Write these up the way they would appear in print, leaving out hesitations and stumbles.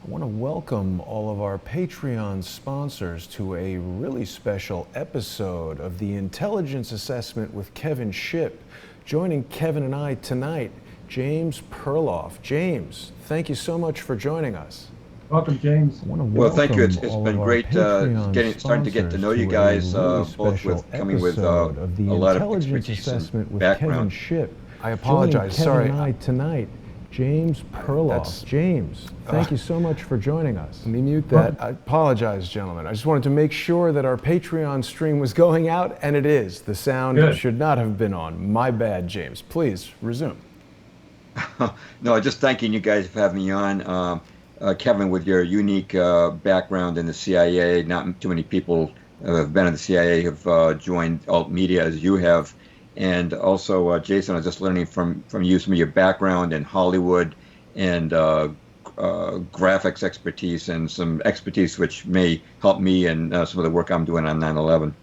I want to welcome all of our Patreon sponsors to a really special episode of the Intelligence Assessment with Kevin Shipp. Joining Kevin and I tonight, James Perloff. James, thank you so much for joining us. Welcome, James. I want to Well, thank you. welcome It's all been of our great Patreon starting to get to sponsors know you to a guys, really both special with coming with episode of the a lot of Intelligence expertise Assessment and with Kevin background. Shipp. I Joining apologize. Kevin Sorry. and I tonight, James Perloff. James, thank you so much for joining us. Let me mute that. I apologize, gentlemen. I just wanted to make sure that our Patreon stream was going out, and it is. The sound should not have been on. My bad, James. Please resume. No, just thanking you guys for having me on. Kevin, with your unique background in the CIA, not too many people who have been in the CIA have joined alt media as you have. And also, Jason, I was just learning from you some of your background in Hollywood and graphics expertise and some expertise which may help me in some of the work I'm doing on 9/11.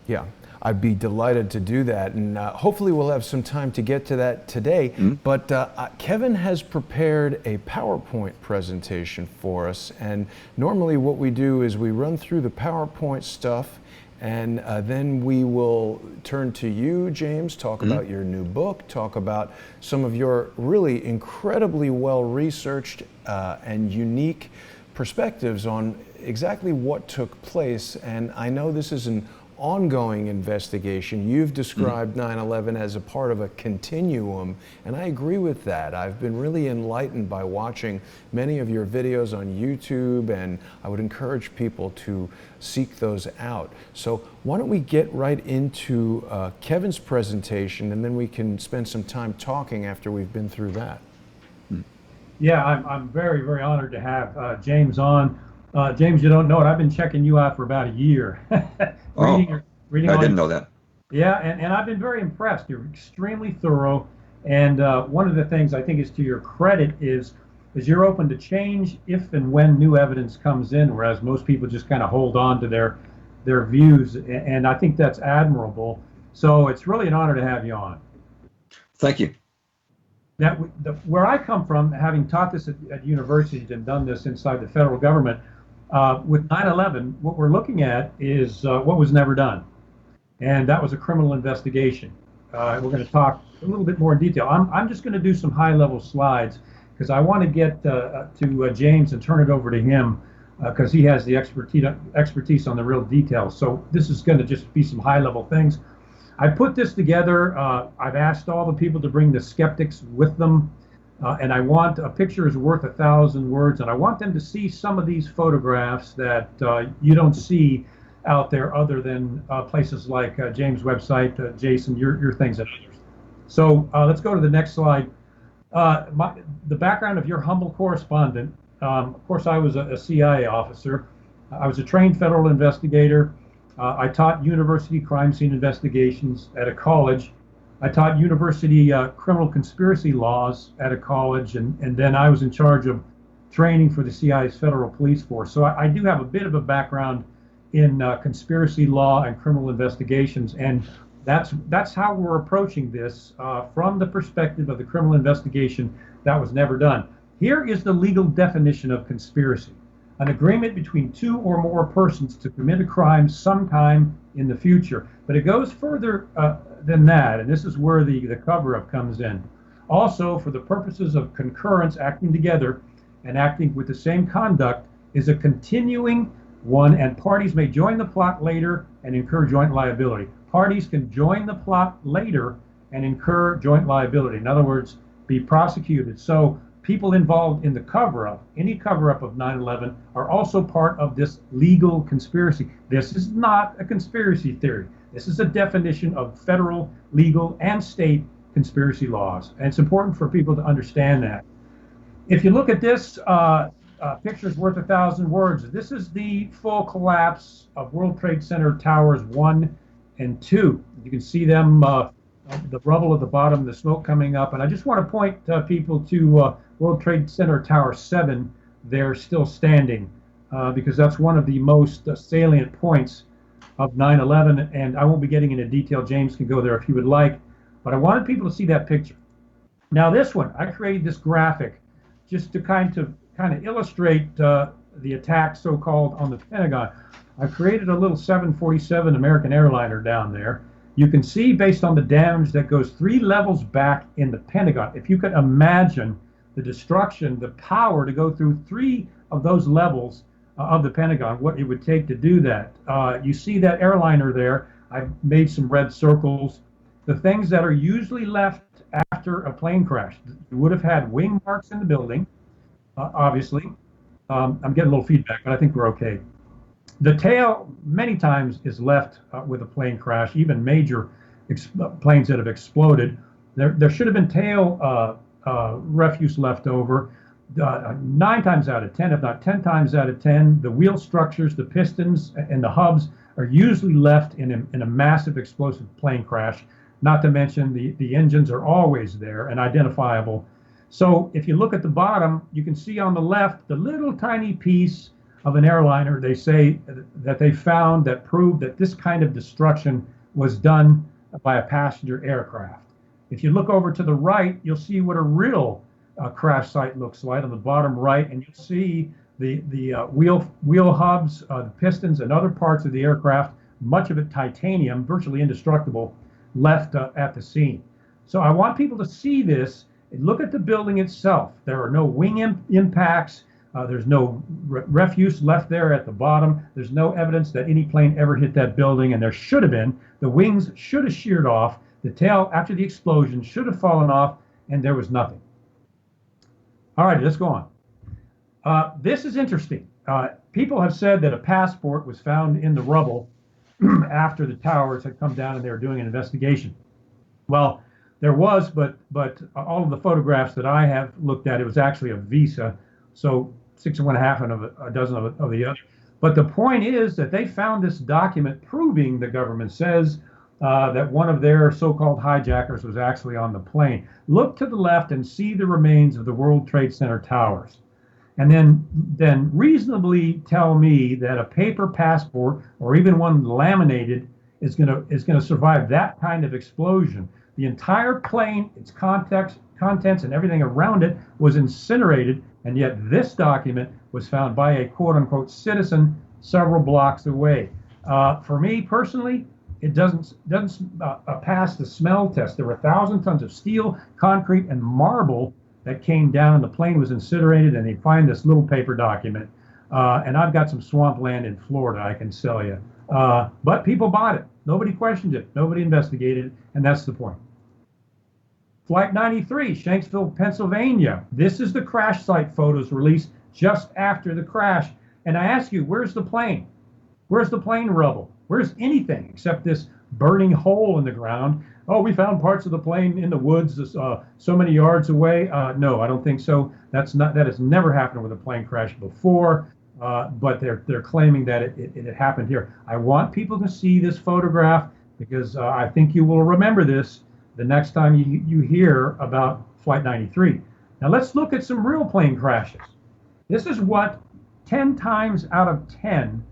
Yeah, I'd be delighted to do that. And hopefully we'll have some time to get to that today. But Kevin has prepared a PowerPoint presentation for us. And normally what we do is we run through the PowerPoint stuff, and then we will turn to you, James, talk about your new book, talk about some of your really incredibly well-researched and unique perspectives on exactly what took place. And I know this is an ongoing investigation. You've described 9/11 as a part of a continuum, and I agree with that. I've been really enlightened by watching many of your videos on YouTube, and I would encourage people to seek those out. So why don't we get right into Kevin's presentation, and then we can spend some time talking after we've been through that. Yeah, I'm very, very honored to have James on. James, you don't know it. I've been checking you out for about a year. reading I didn't know that. Yeah, and I've been very impressed. You're extremely thorough. And one of the things I think is to your credit is you're open to change if and when new evidence comes in, whereas most people just kind of hold on to their views. And I think that's admirable. So it's really an honor to have you on. Thank you. Where I come from, having taught this at universities and done this inside the federal government, with 9/11, what we're looking at is what was never done. And that was a criminal investigation. We're going to talk a little bit more in detail. I'm just going to do some high-level slides because I want to get to James and turn it over to him because he has the expertise on the real details. So this is going to just be some high-level things. I put this together. I've asked all the people to bring the skeptics with them. And I want a picture is worth 1,000 words. And I want them to see some of these photographs that you don't see out there other than places like James' website, Jason, your things and others. So let's go to the next slide. The background of your humble correspondent. Of course, I was a CIA officer. I was a trained federal investigator. I taught university crime scene investigations at a college. I taught university criminal conspiracy laws at a college, and then I was in charge of training for the CIA's federal police force. So I do have a bit of a background in conspiracy law and criminal investigations, and that's how we're approaching this from the perspective of the criminal investigation that was never done. Here is the legal definition of conspiracy: an agreement between two or more persons to commit a crime sometime in the future. But it goes further than that, and this is where the cover-up comes in. Also, for the purposes of concurrence, acting together and acting with the same conduct is a continuing one, and parties may join the plot later and incur joint liability. Parties can join the plot later and incur joint liability. In other words, be prosecuted. So people involved in the cover-up, any cover-up of 9/11, are also part of this legal conspiracy. This is not a conspiracy theory. This is a definition of federal, legal, and state conspiracy laws. And it's important for people to understand that. If you look at this, picture's worth 1,000 words. This is the full collapse of World Trade Center Towers 1 and 2. You can see them, the rubble at the bottom, the smoke coming up. And I just want to point people to World Trade Center Tower 7. They're still standing because that's one of the most salient points of 9/11. And I won't be getting into detail. James can go there if he would like. But I wanted people to see that picture. Now this one, I created this graphic just to kind of kind of illustrate the attack, so-called, on the Pentagon, I've created a little 747 American airliner down there. You can see, based on the damage that goes 3 levels back in the Pentagon, if you could imagine the destruction, the power to go through 3 of those levels of the Pentagon, what it would take to do that. You see that airliner there. I've made some red circles. The things that are usually left after a plane crash. You would have had wing marks in the building, obviously. I'm getting a little feedback, but I think we're okay. The tail many times is left with a plane crash, even major planes that have exploded. There should have been tail refuse left over. 9 times out of 10, if not 10 times out of 10, the wheel structures, the pistons, and the hubs are usually left in a massive explosive plane crash. Not to mention the engines are always there and identifiable. So if you look at the bottom, you can see on the left the little tiny piece of an airliner. They say that they found that proved that this kind of destruction was done by a passenger aircraft. If you look over to the right, you'll see what a real crash site looks like on the bottom right, and you'll see the wheel hubs, the pistons, and other parts of the aircraft, much of it titanium, virtually indestructible, left at the scene. So I want people to see this and look at the building itself. There are no wing impacts. There's no refuse left there at the bottom. There's no evidence that any plane ever hit that building, and there should have been. The wings should have sheared off. The tail, after the explosion, should have fallen off, and there was nothing. All right, let's go on. This is interesting. People have said that a passport was found in the rubble after the towers had come down and they were doing an investigation. Well, there was, but all of the photographs that I have looked at, it was actually a visa. So 6 of one, half and a dozen of the other. But the point is that they found this document proving, the government says, that one of their so-called hijackers was actually on the plane. Look to the left and see the remains of the World Trade Center towers. And then reasonably tell me that a paper passport or even one laminated is gonna survive that kind of explosion. The entire plane, its contents and everything around it was incinerated, and yet this document was found by a quote-unquote citizen several blocks away. For me personally, it doesn't pass the smell test. There were 1,000 tons of steel, concrete, and marble that came down, and the plane was incinerated, and they find this little paper document. And I've got some swampland in Florida I can sell you. But people bought it. Nobody questioned it. Nobody investigated it, and that's the point. Flight 93, Shanksville, Pennsylvania. This is the crash site photos released just after the crash. And I ask you, where's the plane? Where's the plane rubble? Where's anything except this burning hole in the ground? Oh, we found parts of the plane in the woods so many yards away. No, I don't think so. That has never happened with a plane crash before. But they're claiming that it happened here. I want people to see this photograph because I think you will remember this the next time you hear about Flight 93. Now let's look at some real plane crashes. This is what 10 times out of 10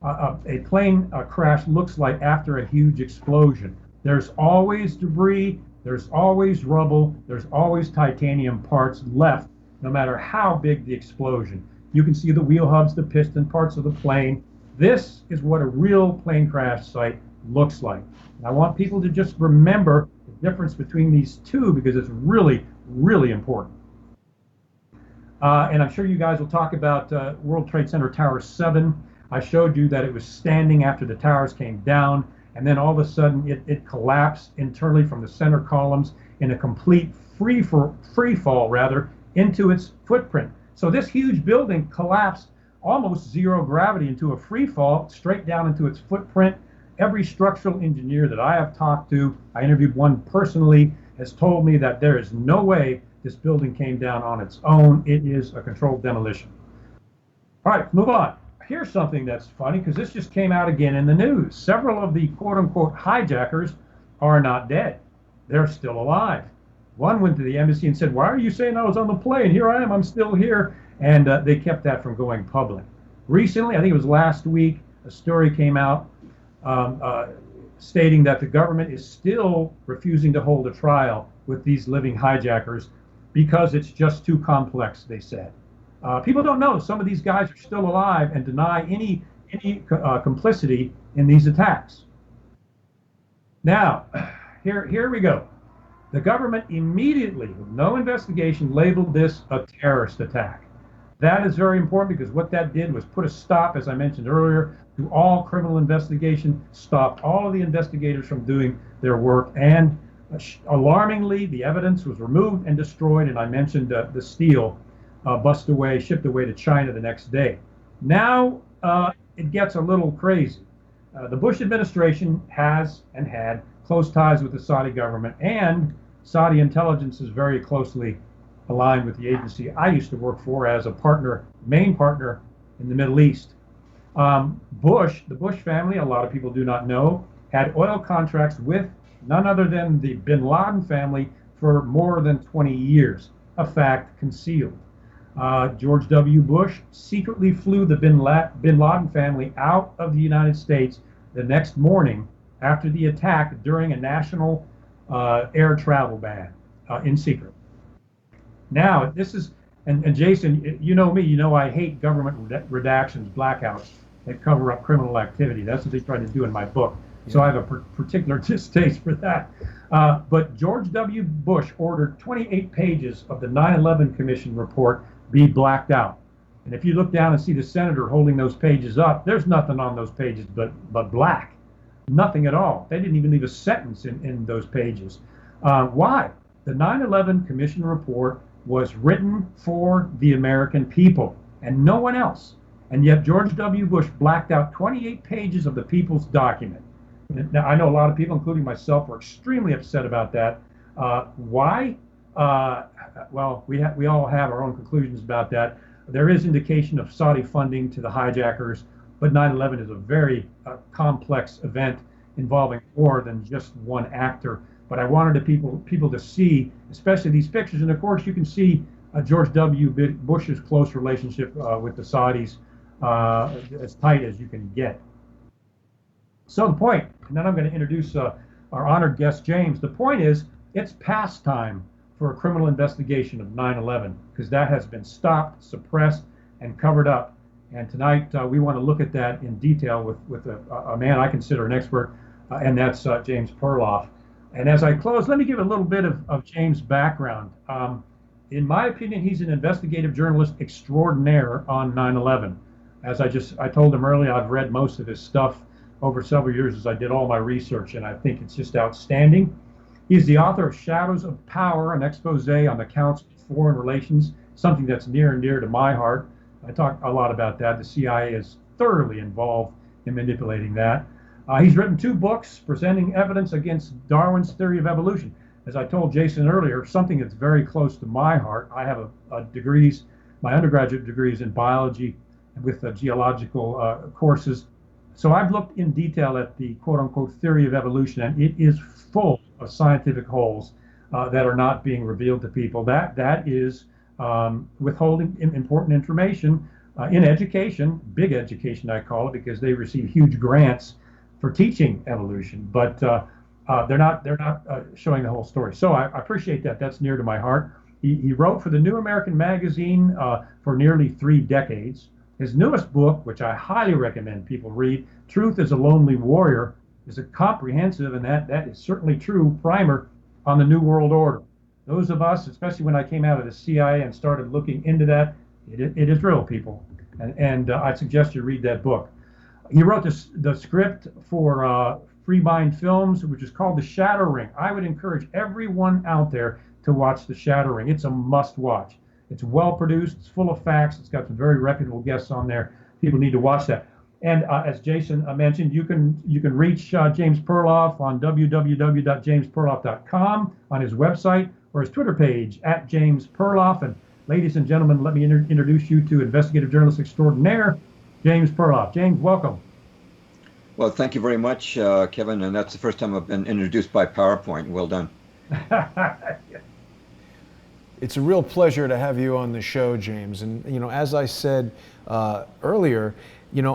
a plane crash looks like after a huge explosion. There's always debris, there's always rubble, there's always titanium parts left, no matter how big the explosion. You can see the wheel hubs, the piston parts of the plane. This is what a real plane crash site looks like. And I want people to just remember the difference between these two because it's really, really important. And I'm sure you guys will talk about World Trade Center Tower 7. I showed you that it was standing after the towers came down, and then all of a sudden it collapsed internally from the center columns in a complete free fall rather into its footprint. So this huge building collapsed almost zero gravity into a free fall straight down into its footprint. Every structural engineer that I have talked to, I interviewed one personally, has told me that there is no way this building came down on its own. It is a controlled demolition. All right, move on. Here's something that's funny because this just came out again in the news. Several of the quote-unquote hijackers are not dead. They're still alive. One went to the embassy and said, "Why are you saying I was on the plane? Here I am, I'm still here." And they kept that from going public. Recently, I think it was last week, a story came out stating that the government is still refusing to hold a trial with these living hijackers because it's just too complex, they said. People don't know some of these guys are still alive and deny any complicity in these attacks. Now, here we go. The government immediately, with no investigation, labeled this a terrorist attack. That is very important because what that did was put a stop, as I mentioned earlier, to all criminal investigation, stopped all of the investigators from doing their work, and alarmingly, the evidence was removed and destroyed, and I mentioned the steel shipped away to China the next day. Now it gets a little crazy. The Bush administration has and had close ties with the Saudi government, and Saudi intelligence is very closely aligned with the agency I used to work for as a partner, main partner in the Middle East. The Bush family, a lot of people do not know, had oil contracts with none other than the bin Laden family for more than 20 years, a fact concealed. George W. Bush secretly flew the bin Laden family out of the United States the next morning after the attack during a national air travel ban in secret. Now, this is, and Jason, you know me, you know I hate government redactions, blackouts that cover up criminal activity. That's what they try to do in my book. So I have a particular distaste for that. But George W. Bush ordered 28 pages of the 9/11 Commission report be blacked out. And if you look down and see the senator holding those pages up, there's nothing on those pages but black. Nothing at all. They didn't even leave a sentence in those pages. Why? The 9/11 Commission report was written for the American people and no one else. And yet George W. Bush blacked out 28 pages of the people's document. Now, I know a lot of people, including myself, were extremely upset about that. Why? Well, we all have our own conclusions about that. There is indication of Saudi funding to the hijackers, but 9/11 is a very complex event involving more than just one actor. But I wanted people to see, especially these pictures, and of course you can see George W. Bush's close relationship with the Saudis, as tight as you can get. So the point, and then I'm going to introduce our honored guest, James. The point is, it's past time for a criminal investigation of 9/11 because that has been stopped, suppressed, and covered up. And tonight we want to look at that in detail with a man I consider an expert, and that's James Perloff. And as I close, let me give a little bit of James' background. In my opinion, he's an investigative journalist extraordinaire on 9/11. As I told him earlier, I've read most of his stuff over several years as I did all my research, and I think it's just outstanding. He's the author of Shadows of Power, an expose on the Council of Foreign Relations, something that's near and dear to my heart. I talk a lot about that. The CIA is thoroughly involved in manipulating that. He's written 2 books presenting evidence against Darwin's theory of evolution. As I told Jason earlier, something that's very close to my heart. I have my undergraduate degrees in biology with geological courses. So I've looked in detail at the quote-unquote theory of evolution, and it is full of scientific holes that are not being revealed to people. That is withholding important information in education, big education I call it, because they receive huge grants for teaching evolution, but they're not showing the whole story. So I appreciate that. That's near to my heart. He wrote for the New American Magazine for nearly 3 decades. His newest book, which I highly recommend people read, Truth is a Lonely Warrior, is a comprehensive, and that is certainly true, primer on the New World Order. Those of us, especially when I came out of the CIA and started looking into that, it is real, people. And I suggest you read that book. He wrote the script for Free Mind Films, which is called The Shadow Ring. I would encourage everyone out there to watch The Shadow Ring. It's a must watch. It's well produced, it's full of facts, it's got some very reputable guests on there. People need to watch that. And as Jason mentioned, you can reach James Perloff on www.jamesperloff.com, on his website, or his Twitter page, @JamesPerloff. And ladies and gentlemen, let me introduce you to investigative journalist extraordinaire, James Perloff. James, welcome. Well, thank you very much, Kevin. And that's the first time I've been introduced by PowerPoint. Well done. It's a real pleasure to have you on the show, James. And, as I said earlier,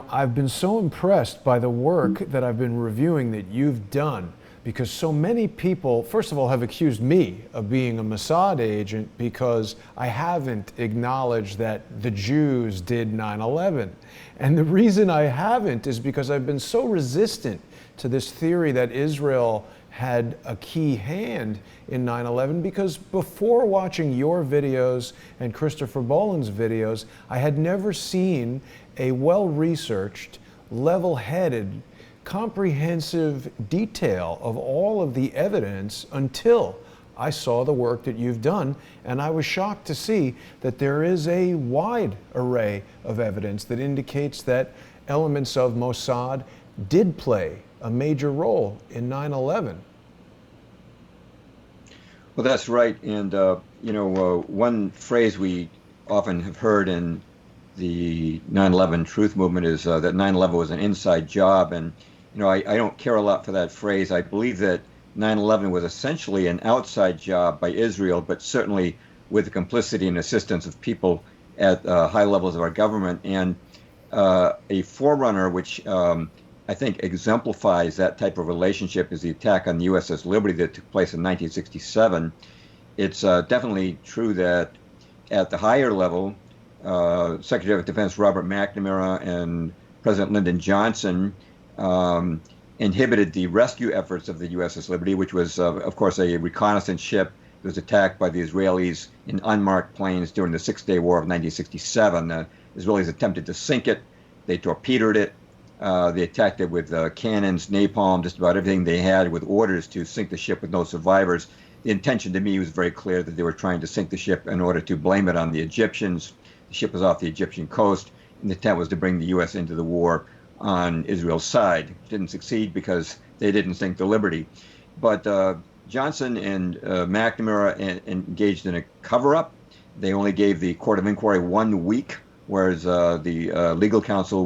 I've been so impressed by the work that I've been reviewing that you've done, because so many people, first of all, have accused me of being a Mossad agent because I haven't acknowledged that the Jews did 9/11. And the reason I haven't is because I've been so resistant to this theory that Israel had a key hand in 9/11, because before watching your videos and Christopher Boland's videos, I had never seen a well-researched, level-headed, comprehensive detail of all of the evidence until I saw the work that you've done, and I was shocked to see that there is a wide array of evidence that indicates that elements of Mossad did play a major role in 9/11. Well, that's right. And, one phrase we often have heard in the 9/11 truth movement is that 9/11 was an inside job. And, I don't care a lot for that phrase. I believe that 9/11 was essentially an outside job by Israel, but certainly with the complicity and assistance of people at high levels of our government. And a forerunner, which I think exemplifies that type of relationship, is the attack on the USS Liberty that took place in 1967. It's definitely true that at the higher level, Secretary of Defense Robert McNamara and President Lyndon Johnson inhibited the rescue efforts of the USS Liberty, which was, of course, a reconnaissance ship that was attacked by the Israelis in unmarked planes during the Six-Day War of 1967. The Israelis attempted to sink it. They torpedoed it. They attacked it with cannons, napalm, just about everything they had, with orders to sink the ship with no survivors. The intention to me was very clear that they were trying to sink the ship in order to blame it on the Egyptians. The ship was off the Egyptian coast, and the intent was to bring the U.S. into the war on Israel's side. It didn't succeed because they didn't sink the Liberty. But Johnson and McNamara engaged in a cover-up. They only gave the Court of Inquiry 1 week, whereas the legal counsel,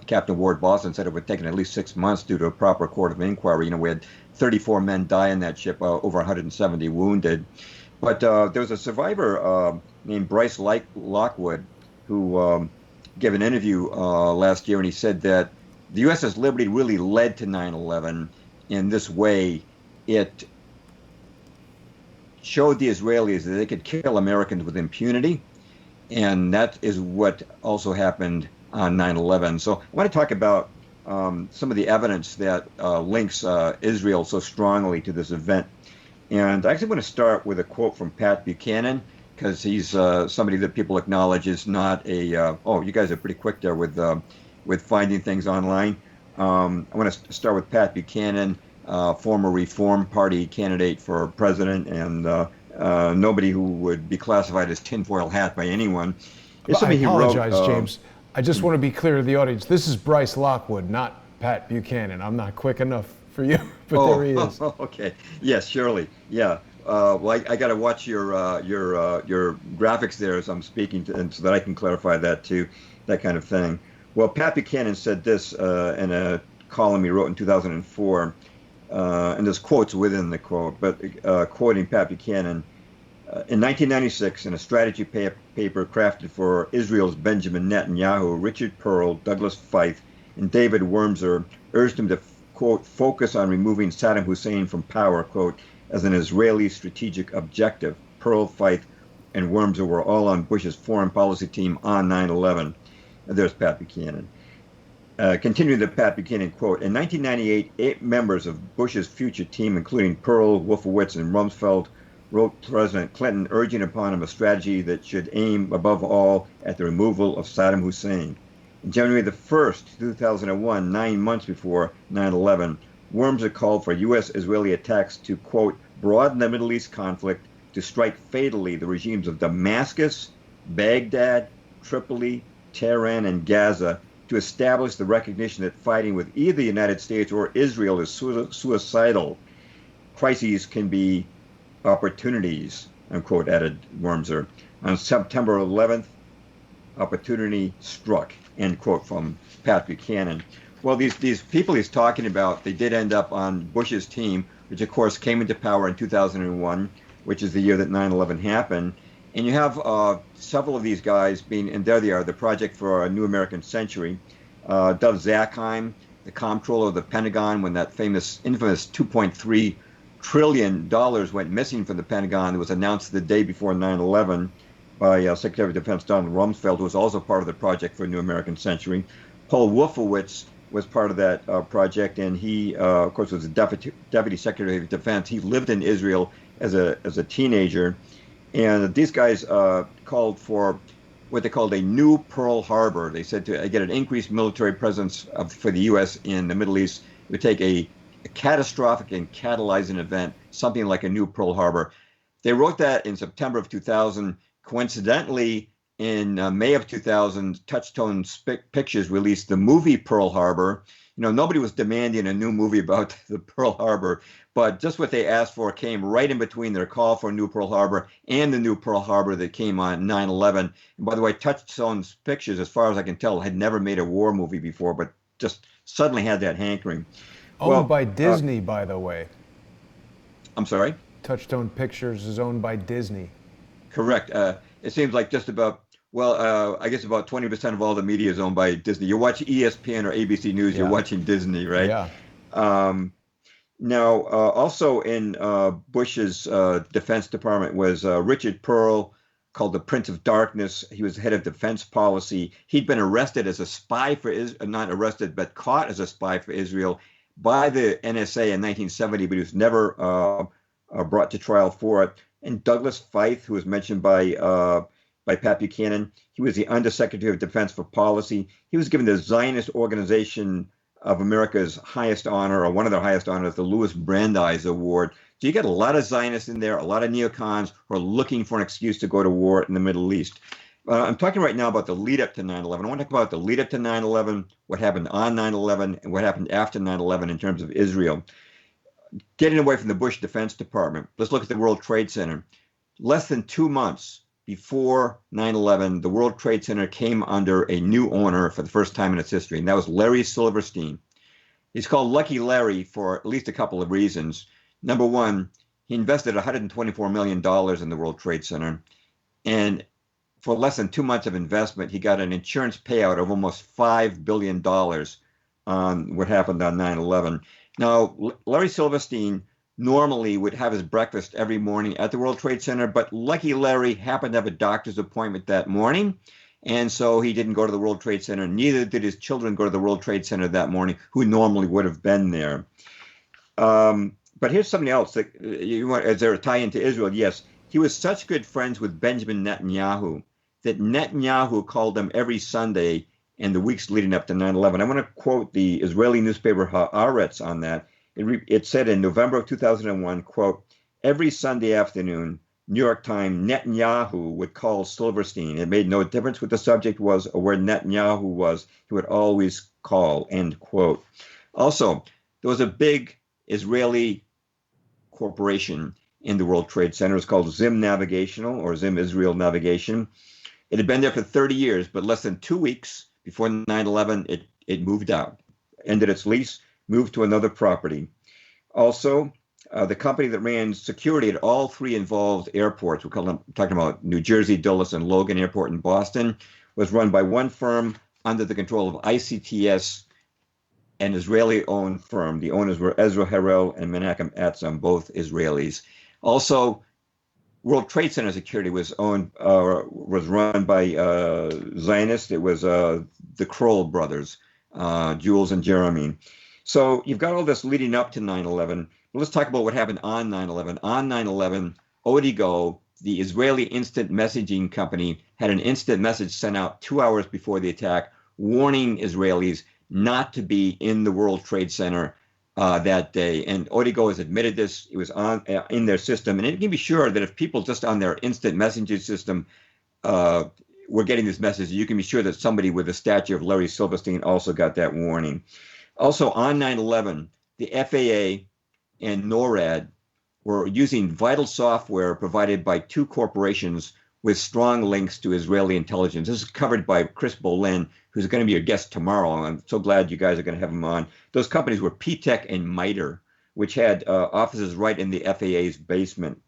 Captain Ward Boston, said it would take at least 6 months due to a proper Court of Inquiry. We had 34 men die in that ship, over 170 wounded. But there was a survivor named Bryce Lockwood who gave an interview last year, and he said that the USS Liberty really led to 9/11 in this way. It showed the Israelis that they could kill Americans with impunity, and that is what also happened on 9/11. So I want to talk about some of the evidence that links Israel so strongly to this event. And I actually want to start with a quote from Pat Buchanan, because he's somebody that people acknowledge is not a, you guys are pretty quick there with finding things online. I want to start with Pat Buchanan, former Reform Party candidate for president, and nobody who would be classified as tinfoil hat by anyone. I apologize, James. I just want to be clear to the audience. This is Bryce Lockwood, not Pat Buchanan. I'm not quick enough for you, but there he is. Okay. Yes, surely. Yeah. Well, I got to watch your graphics there as I'm speaking, and so that I can clarify that too, that kind of thing. Well, Pat Buchanan said this in a column he wrote in 2004, and there's quotes within the quote, but quoting Pat Buchanan, in 1996, in a strategy paper crafted for Israel's Benjamin Netanyahu, Richard Pearl, Douglas Feith, and David Wurmser urged him to, quote, focus on removing Saddam Hussein from power, quote, as an Israeli strategic objective. Pearl, Feith, and Wurmser were all on Bush's foreign policy team on 9/11. And there's Pat Buchanan. Continuing the Pat Buchanan quote, in 1998, 8 members of Bush's future team, including Pearl, Wolfowitz, and Rumsfeld, wrote President Clinton urging upon him a strategy that should aim above all at the removal of Saddam Hussein. On January the 1st, 2001, 9 months before 9/11, Wurmser called for U.S.-Israeli attacks to, quote, broaden the Middle East conflict to strike fatally the regimes of Damascus, Baghdad, Tripoli, Tehran, and Gaza, to establish the recognition that fighting with either the United States or Israel is suicidal. Crises can be opportunities, unquote, added Wurmser. On September 11th, opportunity struck, end quote from Pat Buchanan. Well, these people he's talking about, they did end up on Bush's team, which of course came into power in 2001, which is the year that 9/11 happened. And you have several of these guys being, and there they are, the Project for a New American Century. Dov Zakheim, the comptroller of the Pentagon, when that infamous $2.3 trillion went missing from the Pentagon. It was announced the day before 9/11 by Secretary of Defense Donald Rumsfeld, who was also part of the Project for a New American Century. Paul Wolfowitz was part of that project, and he, of course, was the Deputy Secretary of Defense. He lived in Israel as a teenager, and these guys called for what they called a new Pearl Harbor. They said to get an increased military presence for the U.S. in the Middle East, it would take a catastrophic and catalyzing event, something like a new Pearl Harbor. They wrote that in September of 2000. Coincidentally, in May of 2000, Touchstone Pictures released the movie Pearl Harbor. You know, nobody was demanding a new movie about the Pearl Harbor, but just what they asked for came right in between their call for a new Pearl Harbor and the new Pearl Harbor that came on 9/11. And by the way, Touchstone Pictures, as far as I can tell, had never made a war movie before, but just suddenly had that hankering. Owned by Disney, by the way. I'm sorry? Touchstone Pictures is owned by Disney. Correct. It seems like just about, I guess about 20% of all the media is owned by Disney. You watch ESPN or ABC News, Yeah. You're watching Disney, right? Yeah. Now, also in Bush's Defense Department was Richard Pearl, called the Prince of Darkness. He was head of defense policy. He'd been arrested as a spy for Israel, not arrested, but caught as a spy for Israel by the NSA in 1970, but he was never brought to trial for it. And Douglas Feith, who was mentioned by Pat Buchanan, he was the Undersecretary of Defense for Policy. He was given the Zionist Organization of America's highest honor, or one of their highest honors, the Louis Brandeis Award. So you get a lot of Zionists in there, a lot of neocons who are looking for an excuse to go to war in the Middle East. I'm talking right now about the lead up to 9/11. I want to talk about the lead up to 9/11, what happened on 9/11, and what happened after 9/11 in terms of Israel. Getting away from the Bush Defense Department, let's look at the World Trade Center. Less than 2 months before 9/11, the World Trade Center came under a new owner for the first time in its history, and that was Larry Silverstein. He's called Lucky Larry for at least a couple of reasons. Number one, he invested $124 million in the World Trade Center, and for less than 2 months of investment, he got an insurance payout of almost $5 billion on what happened on 9/11. Now, Larry Silverstein normally would have his breakfast every morning at the World Trade Center, but Lucky Larry happened to have a doctor's appointment that morning, and so he didn't go to the World Trade Center. Neither did his children go to the World Trade Center that morning, who normally would have been there. But here's something else that is there a tie into Israel? Yes, he was such good friends with Benjamin Netanyahu that Netanyahu called him every Sunday in the weeks leading up to 9/11. I want to quote the Israeli newspaper Haaretz on that. It said in November of 2001, quote, every Sunday afternoon, New York Times, Netanyahu would call Silverstein. It made no difference what the subject was or where Netanyahu was. He would always call, end quote. Also, there was a big Israeli corporation in the World Trade Center. It was called Zim Navigational, or Zim Israel Navigation. It had been there for 30 years, but less than 2 weeks before 9/11, it moved out, ended its lease, moved to another property. Also, the company that ran security at all three involved airports, we're talking about New Jersey, Dulles, and Logan Airport in Boston, was run by one firm under the control of ICTS, an Israeli-owned firm. The owners were Ezra Harel and Menachem Atzam, both Israelis. Also, World Trade Center security was run by Zionists. It was the Kroll brothers, Jules and Jeremy. So you've got all this leading up to 9/11. Let's talk about what happened on 9/11. On 9/11, Odigo, the Israeli instant messaging company, had an instant message sent out 2 hours before the attack, warning Israelis not to be in the World Trade Center that day. And Odigo has admitted this. It was in their system. And it can be sure that if people just on their instant messaging system were getting this message, you can be sure that somebody with the stature of Larry Silverstein also got that warning. Also, on 9/11, the FAA and NORAD were using vital software provided by two corporations with strong links to Israeli intelligence. This is covered by Chris Bolin, who's going to be your guest tomorrow. I'm so glad you guys are going to have him on. Those companies were P-Tech and MITRE, which had offices right in the FAA's basement.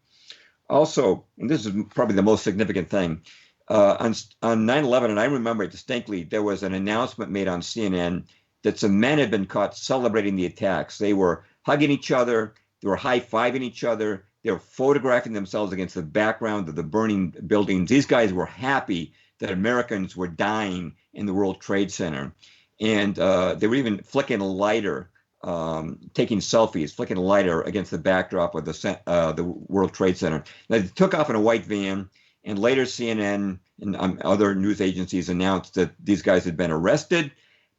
Also, and this is probably the most significant thing, on 9/11, and I remember it distinctly, there was an announcement made on CNN that some men had been caught celebrating the attacks. They were hugging each other, they were high-fiving each other, they were photographing themselves against the background of the burning buildings. These guys were happy that Americans were dying in the World Trade Center. And they were even flicking a lighter, taking selfies, flicking a lighter against the backdrop of the World Trade Center. They took off in a white van, and later CNN and other news agencies announced that these guys had been arrested.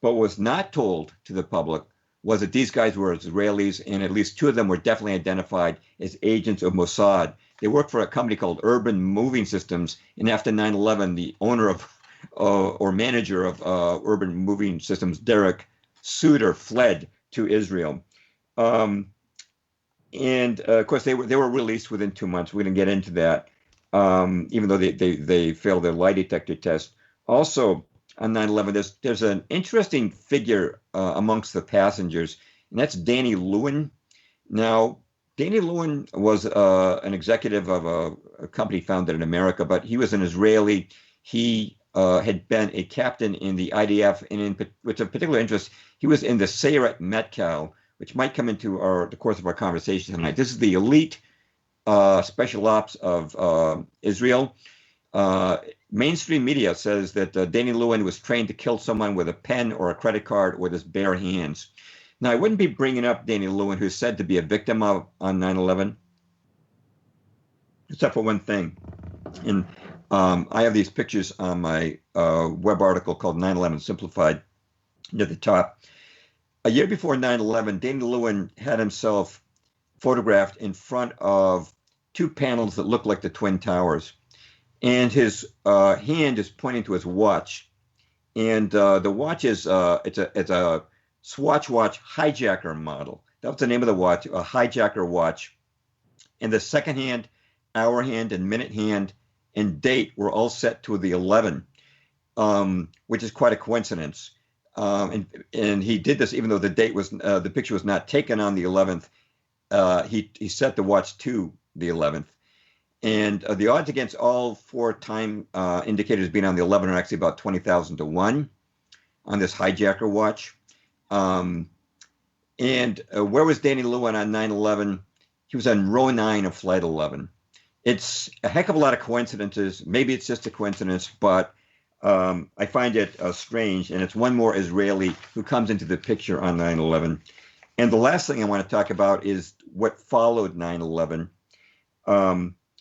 But what was not told to the public was that these guys were Israelis, and at least two of them were definitely identified as agents of Mossad. They worked for a company called Urban Moving Systems, and after 9/11, the owner of or manager of Urban Moving Systems, Derek Suter, fled to Israel. And of course, they were released within 2 months. We didn't get into that, even though they failed their lie detector test. Also, on 9/11, there's an interesting figure amongst the passengers, and that's Danny Lewin. Now, Danny Lewin was an executive of a company founded in America, but he was an Israeli. He had been a captain in the IDF, and with a particular interest, he was in the Sayeret Matkal, which might come into the course of our conversation tonight. This is the elite special ops of Israel. Mainstream media says that Danny Lewin was trained to kill someone with a pen or a credit card with his bare hands. Now, I wouldn't be bringing up Danny Lewin, who's said to be a victim on 9/11, except for one thing. And I have these pictures on my web article called 9/11 Simplified near the top. A year before 9/11, Danny Lewin had himself photographed in front of two panels that look like the Twin Towers. And his hand is pointing to his watch. And the watch is it's a Swatch watch hijacker model. That was the name of the watch, a hijacker watch. And the second hand, hour hand, and minute hand and date were all set to the 11, which is quite a coincidence. And he did this even though the date was the picture was not taken on the 11th. He set the watch to the 11th. And the odds against all four time indicators being on the 11 are actually about 20,000 to 1 on this hijacker watch. And where was Danny Lewin on 9/11? He was on row 9 of Flight 11. It's a heck of a lot of coincidences. Maybe it's just a coincidence, but I find it strange. And it's one more Israeli who comes into the picture on 9/11. And the last thing I want to talk about is what followed 9/11.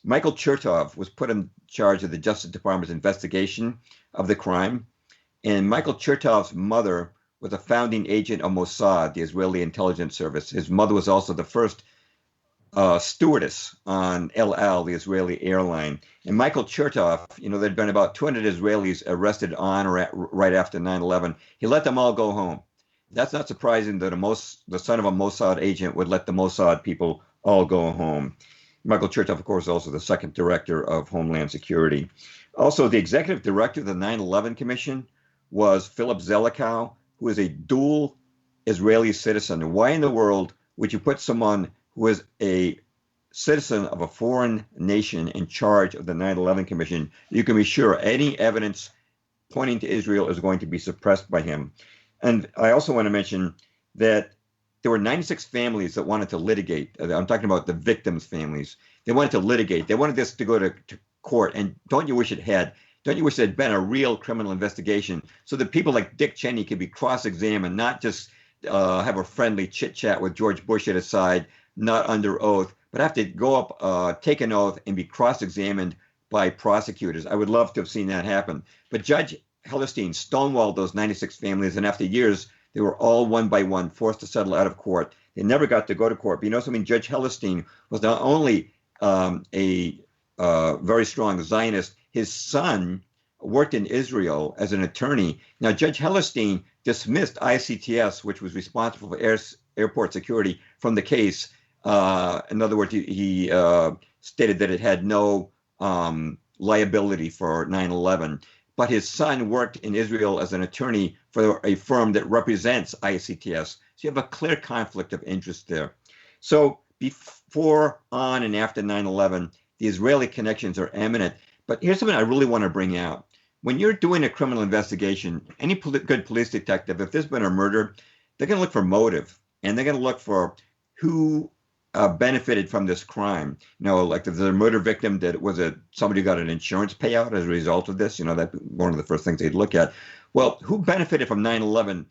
Michael Chertoff was put in charge of the Justice Department's investigation of the crime. And Michael Chertoff's mother was a founding agent of Mossad, the Israeli intelligence service. His mother was also the first stewardess on El Al, the Israeli airline. And Michael Chertoff, there'd been about 200 Israelis arrested on or right after 9/11. He let them all go home. That's not surprising that the son of a Mossad agent would let the Mossad people all go home. Michael Chertoff, of course, is also the second director of Homeland Security. Also, the executive director of the 9/11 Commission was Philip Zelikow, who is a dual Israeli citizen. Why in the world would you put someone who is a citizen of a foreign nation in charge of the 9/11 Commission? You can be sure any evidence pointing to Israel is going to be suppressed by him. And I also want to mention that there were 96 families that wanted to litigate. I'm talking about the victims' families. They wanted to litigate. They wanted this to go to court. And don't you wish it had? Don't you wish there had been a real criminal investigation so that people like Dick Cheney could be cross-examined, not just have a friendly chit-chat with George Bush at his side, not under oath, but have to go up, take an oath, and be cross-examined by prosecutors. I would love to have seen that happen. But Judge Hellerstein stonewalled those 96 families, and after years, they were all one by one forced to settle out of court. They never got to go to court. But you know something? Judge Hellerstein was not only a very strong Zionist, his son worked in Israel as an attorney. Now, Judge Hellerstein dismissed ICTS, which was responsible for airport security, from the case. In other words, he stated that it had no liability for 9/11. But his son worked in Israel as an attorney for a firm that represents ICTS. So you have a clear conflict of interest there. So before, on, and after 9/11, the Israeli connections are eminent. But here's something I really want to bring out. when you're doing a criminal investigation, any good police detective, if there's been a murder, they're going to look for motive, and they're going to look for who benefited from this crime. Like if there's a murder victim, that was somebody who got an insurance payout as a result of this. That's one of the first things they'd look at. Well, who benefited from 9/11?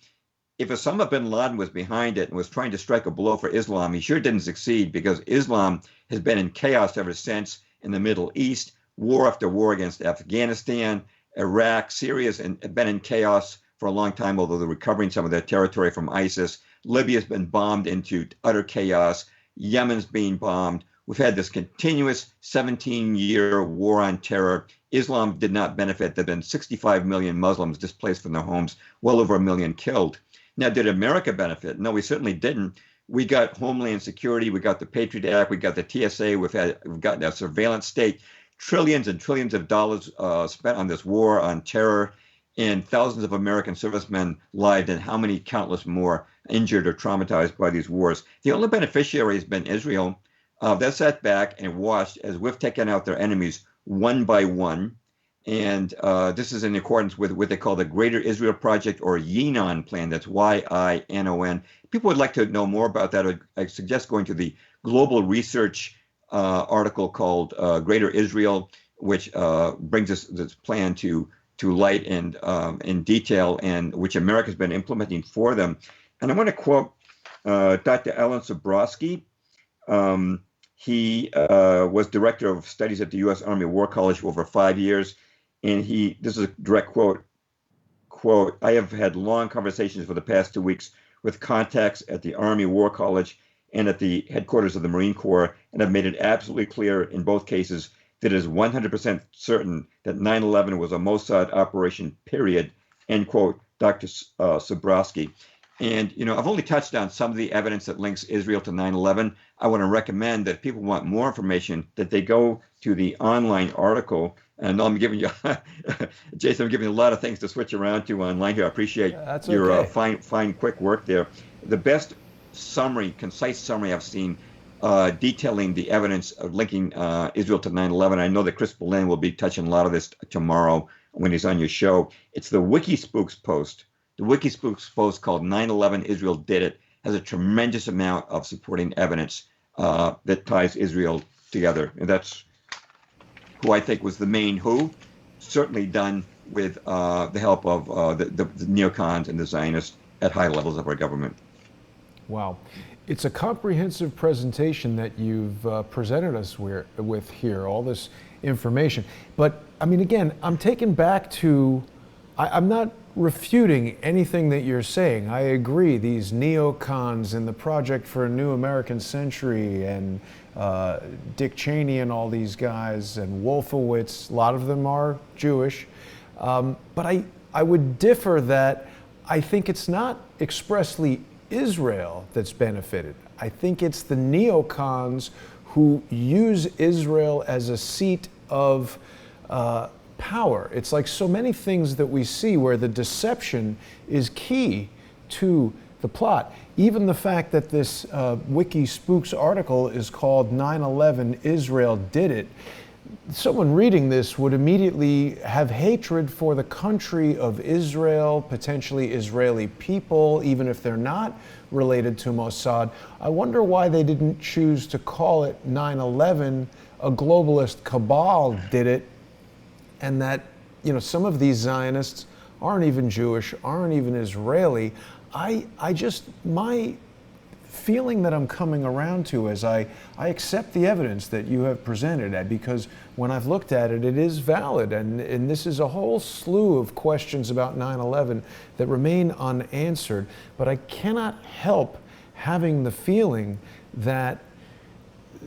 If Osama bin Laden was behind it and was trying to strike a blow for Islam, he sure didn't succeed, because Islam has been in chaos ever since in the Middle East, war after war against Afghanistan, Iraq, Syria's been in chaos for a long time, although they're recovering some of their territory from ISIS. Libya's been bombed into utter chaos. Yemen's being bombed. We've had this continuous 17-year war on terror. Islam did not benefit. There have been 65 million Muslims displaced from their homes, well over 1 million killed. Now, did America benefit? No, we certainly didn't. We got Homeland Security, we got the Patriot Act, we got the TSA, we've gotten a surveillance state, trillions and trillions of dollars spent on this war on terror, and thousands of American servicemen lied, and how many countless more injured or traumatized by these wars. The only beneficiary has been Israel. That sat back and watched as we've taken out their enemies one by one. And this is in accordance with what they call the Greater Israel Project, or YINON plan. That's YINON. People would like to know more about that. I suggest going to the Global Research article called Greater Israel, which brings us this plan to light and in detail, and which America's been implementing for them. And I want to quote Dr. Alan Sabrowski. He was director of studies at the U.S. Army War College for over 5 years. And this is a direct quote, I have had long conversations for the past 2 weeks with contacts at the Army War College and at the headquarters of the Marine Corps, and have made it absolutely clear in both cases that it is 100% certain that 9/11 was a Mossad operation, period, end quote, Dr. Sabrowski. And, I've only touched on some of the evidence that links Israel to 9/11. I want to recommend that if people want more information, that they go to the online article. And I'm giving you, Jason, I'm giving you a lot of things to switch around to online here. I appreciate your fine, quick work there. The best summary, concise summary I've seen detailing the evidence of linking Israel to 9/11. I know that Chris Boleyn will be touching a lot of this tomorrow when he's on your show. It's the WikiSpooks post. The WikiSpooks post called 9/11 Israel Did It has a tremendous amount of supporting evidence that ties Israel together. And that's who I think was the main who, certainly done with the help of the neocons and the Zionists at high levels of our government. Wow. It's a comprehensive presentation that you've presented us with here, all this information. But, I mean, again, I'm taken back to, I'm not refuting anything that you're saying. I agree, these neocons and the Project for a New American Century and Dick Cheney and all these guys and Wolfowitz, a lot of them are Jewish. But I would differ that I think it's not expressly Israel that's benefited. I think it's the neocons who use Israel as a seat of power. It's like so many things that we see where the deception is key to the plot. Even the fact that this WikiSpooks article is called 9/11 Israel Did It. Someone reading this would immediately have hatred for the country of Israel, potentially Israeli people, even if they're not related to Mossad. I wonder why they didn't choose to call it 9/11, a globalist cabal did it, and that, some of these Zionists aren't even Jewish, aren't even Israeli. My feeling that I'm coming around to as I accept the evidence that you have presented, because when I've looked at it, it is valid, and this is a whole slew of questions about 9/11 that remain unanswered, but I cannot help having the feeling that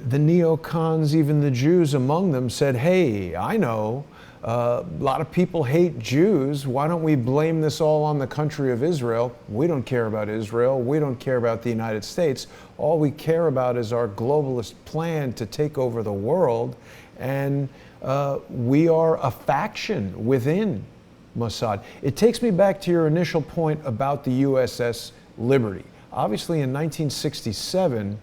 the neocons, even the Jews among them, said, hey, I know, a lot of people hate Jews. Why don't we blame this all on the country of Israel? We don't care about Israel. We don't care about the United States. All we care about is our globalist plan to take over the world. And we are a faction within Mossad. It takes me back to your initial point about the USS Liberty. Obviously, in 1967,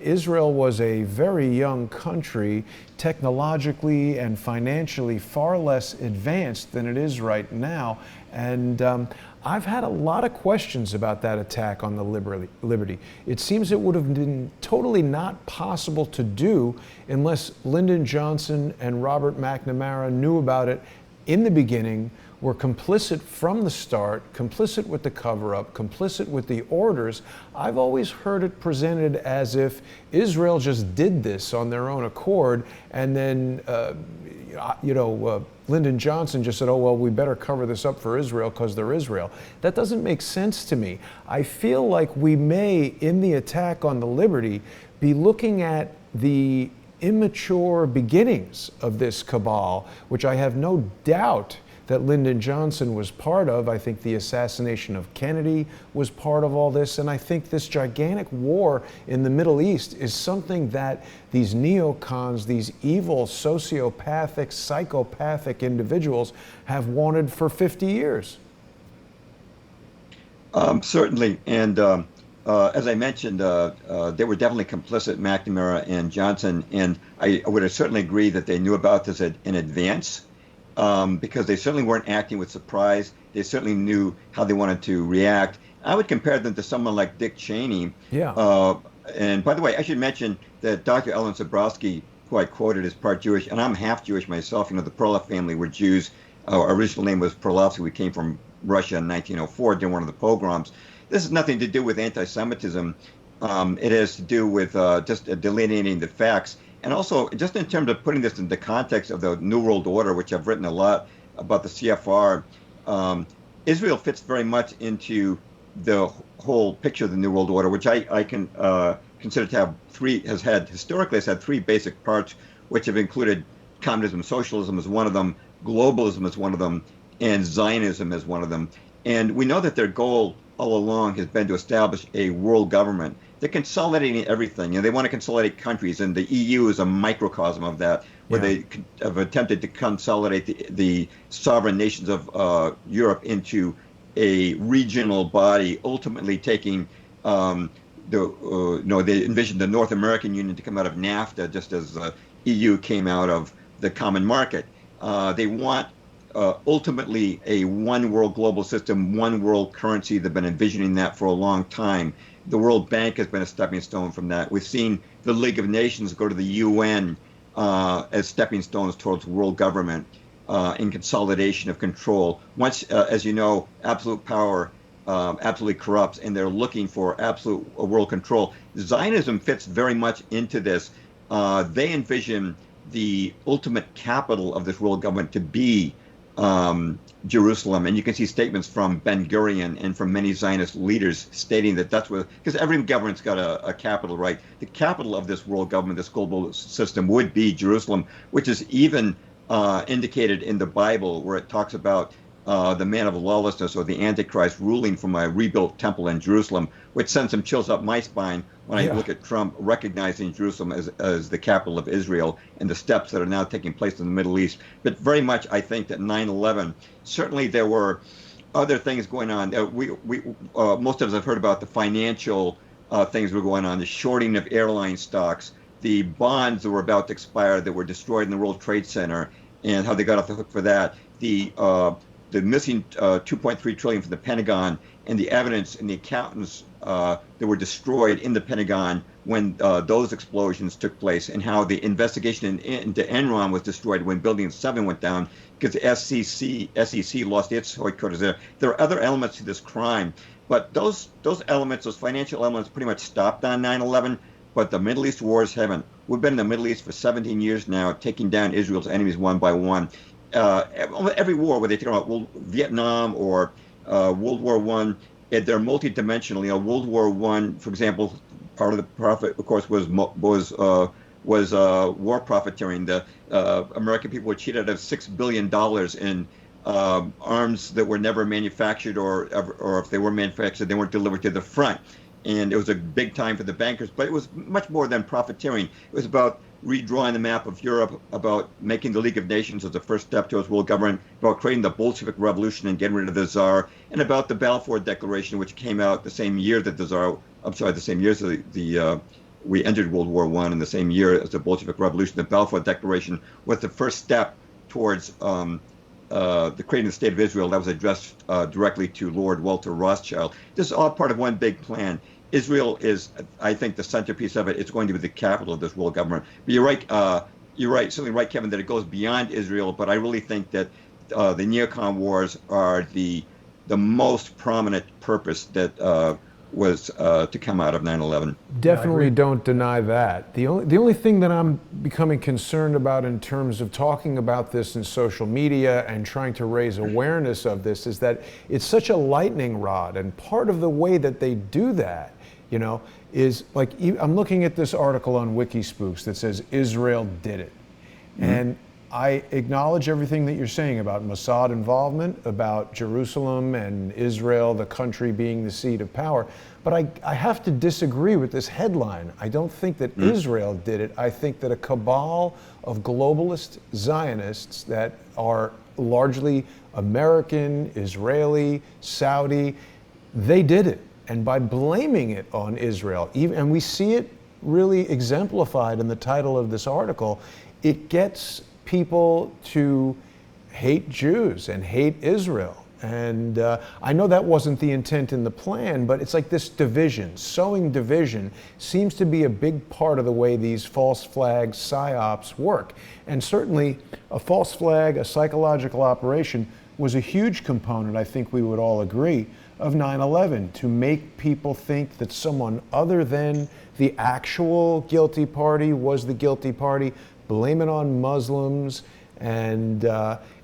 Israel was a very young country, technologically and financially far less advanced than it is right now. And I've had a lot of questions about that attack on the Liberty. It seems it would have been totally not possible to do unless Lyndon Johnson and Robert McNamara knew about it in the beginning, were complicit from the start, complicit with the cover-up, complicit with the orders. I've always heard it presented as if Israel just did this on their own accord, and then, Lyndon Johnson just said, oh, well, we better cover this up for Israel because they're Israel. That doesn't make sense to me. I feel like we may, in the attack on the Liberty, be looking at the immature beginnings of this cabal, which I have no doubt that Lyndon Johnson was part of. I think the assassination of Kennedy was part of all this, and I think this gigantic war in the Middle East is something that these neocons, these evil, sociopathic, psychopathic individuals have wanted for 50 years. Certainly, and as I mentioned, they were definitely complicit, McNamara and Johnson, and I would certainly agree that they knew about this in advance. Because they certainly weren't acting with surprise. They certainly knew how they wanted to react. I would compare them to someone like Dick Cheney. Yeah. And by the way, I should mention that Dr. Ellen Zebrowski, who I quoted, is part Jewish, and I'm half Jewish myself. The Perloff family were Jews. Our original name was Perlovsky. We came from Russia in 1904 during one of the pogroms. This has nothing to do with anti-Semitism. It has to do with just delineating the facts. And also, just in terms of putting this in the context of the New World Order, which I've written a lot about the CFR, Israel fits very much into the whole picture of the New World Order, which I can consider to have historically has had three basic parts, which have included communism, socialism as one of them, globalism as one of them, and Zionism as one of them. And we know that their goal all along has been to establish a world government. They're consolidating everything. They want to consolidate countries, and the EU is a microcosm of that, where they have attempted to consolidate the sovereign nations of Europe into a regional body, ultimately taking they envisioned the North American Union to come out of NAFTA, just as the EU came out of the common market. They want ultimately a one world global system, one world currency. They've been envisioning that for a long time. The World Bank has been a stepping stone from that. We've seen the League of Nations go to the UN as stepping stones towards world government in consolidation of control. Once, as you know, absolute power absolutely corrupts, and they're looking for absolute world control. Zionism fits very much into this. They envision the ultimate capital of this world government to be Jerusalem, and you can see statements from Ben-Gurion and from many Zionist leaders stating that that's where, because every government's got a capital, right? The capital of this world government, this global system, would be Jerusalem, which is even indicated in the Bible, where it talks about the man of lawlessness, or the Antichrist, ruling from a rebuilt temple in Jerusalem, which sends some chills up my spine when I look at Trump recognizing Jerusalem as the capital of Israel, and the steps that are now taking place in the Middle East. But very much, I think that 9/11, certainly there were other things going on. Most of us have heard about the financial things that were going on, the shorting of airline stocks, the bonds that were about to expire that were destroyed in the World Trade Center, and how they got off the hook for that. The missing $2.3 trillion from the Pentagon, and the evidence and the accountants that were destroyed in the Pentagon when those explosions took place, and how the investigation into Enron was destroyed when Building 7 went down because the SEC lost its headquarters there. There are other elements to this crime, but those elements, those financial elements, pretty much stopped on 9/11. But the Middle East wars haven't. We've been in the Middle East for 17 years now, taking down Israel's enemies one by one. Every war, whether they talk about Vietnam or World War I, they're multidimensional. World War I, for example, part of the profit, of course, was war profiteering. The American people were cheated out of $6 billion in arms that were never manufactured, or if they were manufactured, they weren't delivered to the front. And it was a big time for the bankers, but it was much more than profiteering. It was about redrawing the map of Europe, about making the League of Nations as the first step towards world government, about creating the Bolshevik Revolution and getting rid of the Tsar, and about the Balfour Declaration, which came out the same year that the Tsar, the same year as we entered World War I in the same year as the Bolshevik Revolution. The Balfour Declaration was the first step towards the creating the State of Israel that was addressed directly to Lord Walter Rothschild. This is all part of one big plan. Israel is, I think, the centerpiece of it. It's going to be the capital of this world government. But you're right. You're right. Certainly right, Kevin, that it goes beyond Israel. But I really think that the neocon wars are the most prominent purpose that was to come out of 9/11. Definitely don't deny that. The only thing that I'm becoming concerned about in terms of talking about this in social media and trying to raise awareness of this is that it's such a lightning rod, and part of the way that they do that, is like, I'm looking at this article on Wikispooks that says Israel did it. And I acknowledge everything that you're saying about Mossad involvement, about Jerusalem and Israel, the country being the seat of power. But I have to disagree with this headline. I don't think that Israel did it. I think that a cabal of globalist Zionists that are largely American, Israeli, Saudi, they did it. And by blaming it on Israel, and we see it really exemplified in the title of this article, it gets people to hate Jews and hate Israel. And I know that wasn't the intent in the plan, but it's like this division, sowing division, seems to be a big part of the way these false flag psyops work. And certainly a false flag, a psychological operation, was a huge component, I think we would all agree, of 9/11, to make people think that someone other than the actual guilty party was the guilty party, blame it on Muslims, and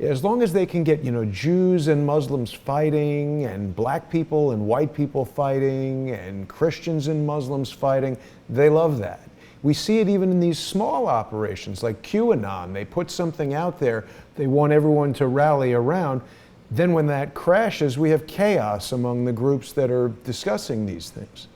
as long as they can get Jews and Muslims fighting, and black people and white people fighting, and Christians and Muslims fighting, they love that. We see it even in these small operations like QAnon. They put something out there they want everyone to rally around. Then when that crashes, we have chaos among the groups that are discussing these things.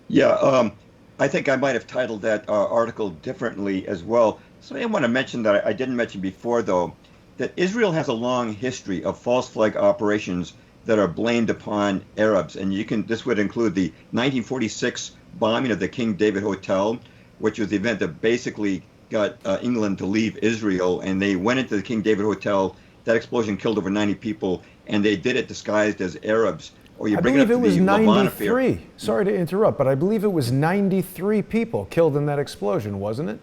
Yeah, I think I might have titled that article differently as well. So I want to mention that I didn't mention before, though, that Israel has a long history of false flag operations that are blamed upon Arabs. And this would include the 1946 bombing of the King David Hotel, which was the event that basically got England to leave Israel. And they went into the King David Hotel. That explosion killed over 90 people, and they did it disguised as Arabs. Or I believe it was 93. Sorry to interrupt, but I believe it was 93 people killed in that explosion, wasn't it?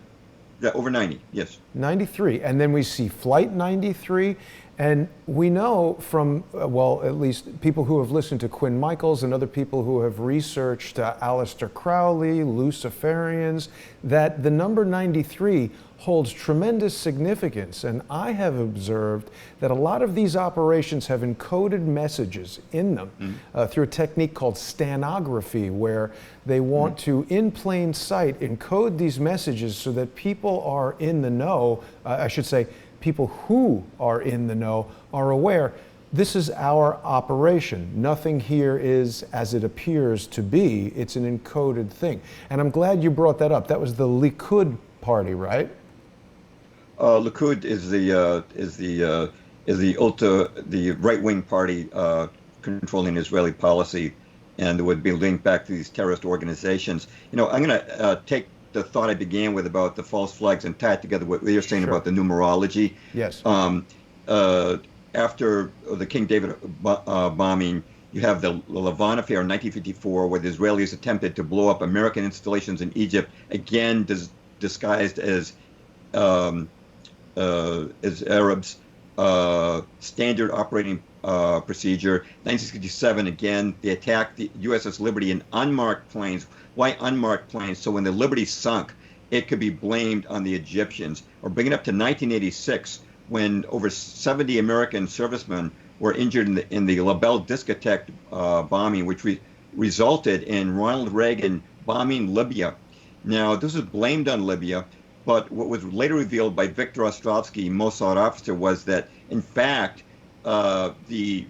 Yeah, over 90, yes. 93. And then we see Flight 93. And we know from, well, at least people who have listened to Quinn Michaels and other people who have researched Aleister Crowley, Luciferians, that the number 93 holds tremendous significance. And I have observed that a lot of these operations have encoded messages in them through a technique called stanography, where they want to, in plain sight, encode these messages so that people are in the know, I should say, people who are in the know are aware this is our operation. Nothing here is as it appears to be. It's an encoded thing. And I'm glad you brought that up. That was the Likud party, right? Likud is the right-wing party controlling Israeli policy, and it would be linked back to these terrorist organizations. I'm going to take the thought I began with about the false flags and tie it together with what you're saying about the numerology. Yes. After the King David bombing, you have the Lavon affair in 1954, where the Israelis attempted to blow up American installations in Egypt, again disguised as Arabs. Standard operating procedure. 1967, again, they attacked the USS Liberty in unmarked planes. Why unmarked planes? So when the Liberty sunk, it could be blamed on the Egyptians. Or bring it up to 1986, when over 70 American servicemen were injured in the La Belle discotheque bombing, which resulted in Ronald Reagan bombing Libya. Now, this is blamed on Libya, but what was later revealed by Victor Ostrovsky, Mossad officer, was that, in fact, the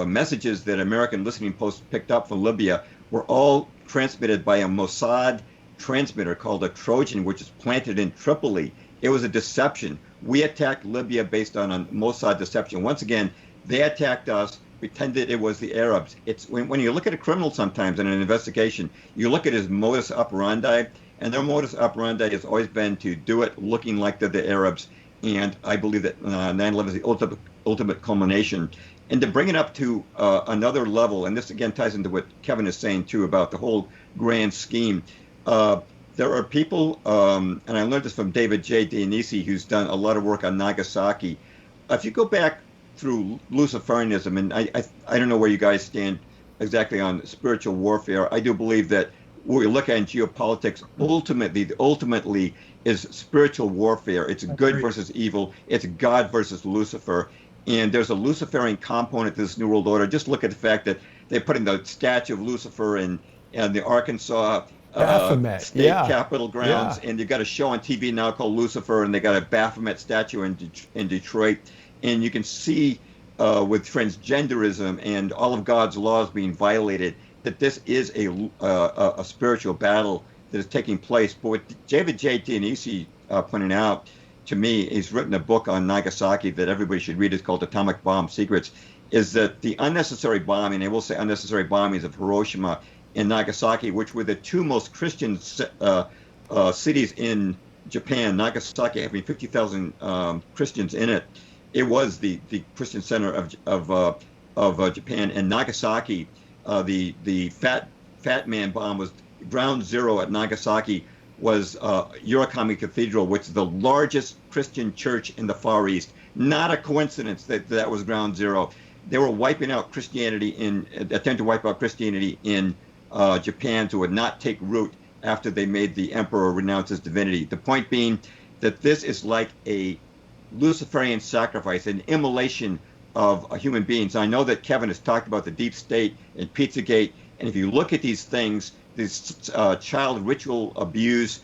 messages that American listening posts picked up from Libya were all transmitted by a Mossad transmitter called a Trojan, which is planted in Tripoli. It was a deception. We attacked Libya based on a Mossad deception. Once again, they attacked us pretended it was the Arabs. It's when you look at a criminal sometimes in an investigation, you look at his modus operandi, and their modus operandi has always been to do it looking like they're the Arabs. And I believe that 9/11 is the ultimate culmination. And to bring it up to another level, and this again ties into what Kevin is saying too about the whole grand scheme. There are people, and I learned this from David J. Dionisi, who's done a lot of work on Nagasaki. If you go back through Luciferianism, and I don't know where you guys stand exactly on spiritual warfare. I do believe that what we look at in geopolitics ultimately is spiritual warfare. It's good versus evil. It's God versus Lucifer. And there's a Luciferian component to this New World Order. Just look at the fact that they're putting the statue of Lucifer in the Arkansas state capitol grounds, and you've got a show on TV now called Lucifer, and they got a Baphomet statue in Detroit. And you can see with transgenderism and all of God's laws being violated that this is a spiritual battle that is taking place. But what David J. Dionisi pointed out to me, he's written a book on Nagasaki that everybody should read. It's called Atomic Bomb Secrets, is that the unnecessary bombing, I will say unnecessary bombings of Hiroshima and Nagasaki, which were the two most Christian cities in Japan, Nagasaki having 50,000 Christians in it. It was the Christian center of Japan, and Nagasaki, the Fat Man bomb was ground zero at Nagasaki. Was Urakami Cathedral, which is the largest Christian church in the Far East. Not a coincidence that was ground zero. They were wiping out Christianity attempt to wipe out Christianity in Japan, so it would not take root after they made the emperor renounce his divinity. The point being that this is like a Luciferian sacrifice, an immolation of human beings. I know that Kevin has talked about the deep state and Pizzagate, and if you look at these things, this child ritual abuse,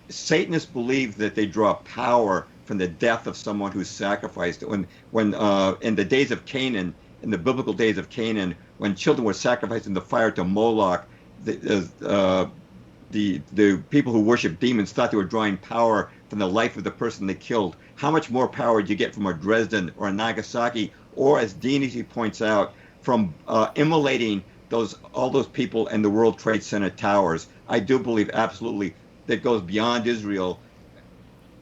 Satanists believe that they draw power from the death of someone who's sacrificed. When in the days of Canaan, in the biblical days of Canaan, when children were sacrificed in the fire to Moloch, the people who worship demons thought they were drawing power from the life of the person they killed. How much more power do you get from a Dresden or a Nagasaki, or as Dionisi points out, from immolating all those people in the World Trade Center towers? I do believe absolutely that goes beyond Israel.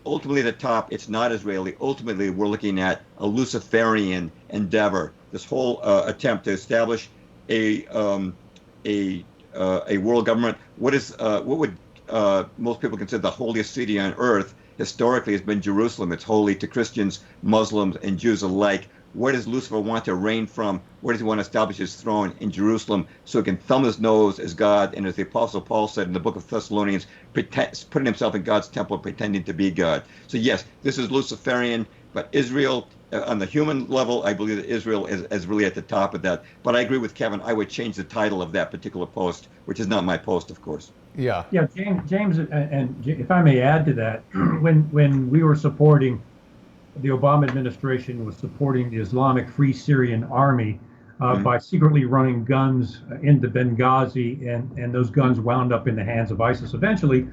Ultimately, at the top, it's not Israeli. Ultimately, we're looking at a Luciferian endeavor. This whole attempt to establish a world government. What would most people consider the holiest city on earth? Historically, has been Jerusalem. It's holy to Christians, Muslims, and Jews alike. Where does Lucifer want to reign from? Where does he want to establish his throne? In Jerusalem, so he can thumb his nose as God, and as the Apostle Paul said in the book of Thessalonians, putting himself in God's temple, pretending to be God. So yes, this is Luciferian, but Israel, on the human level, I believe that Israel is really at the top of that. But I agree with Kevin. I would change the title of that particular post, which is not my post, of course. Yeah, James, and if I may add to that, when we were supporting, the Obama administration was supporting the Islamic Free Syrian Army by secretly running guns into Benghazi, and those guns wound up in the hands of ISIS eventually.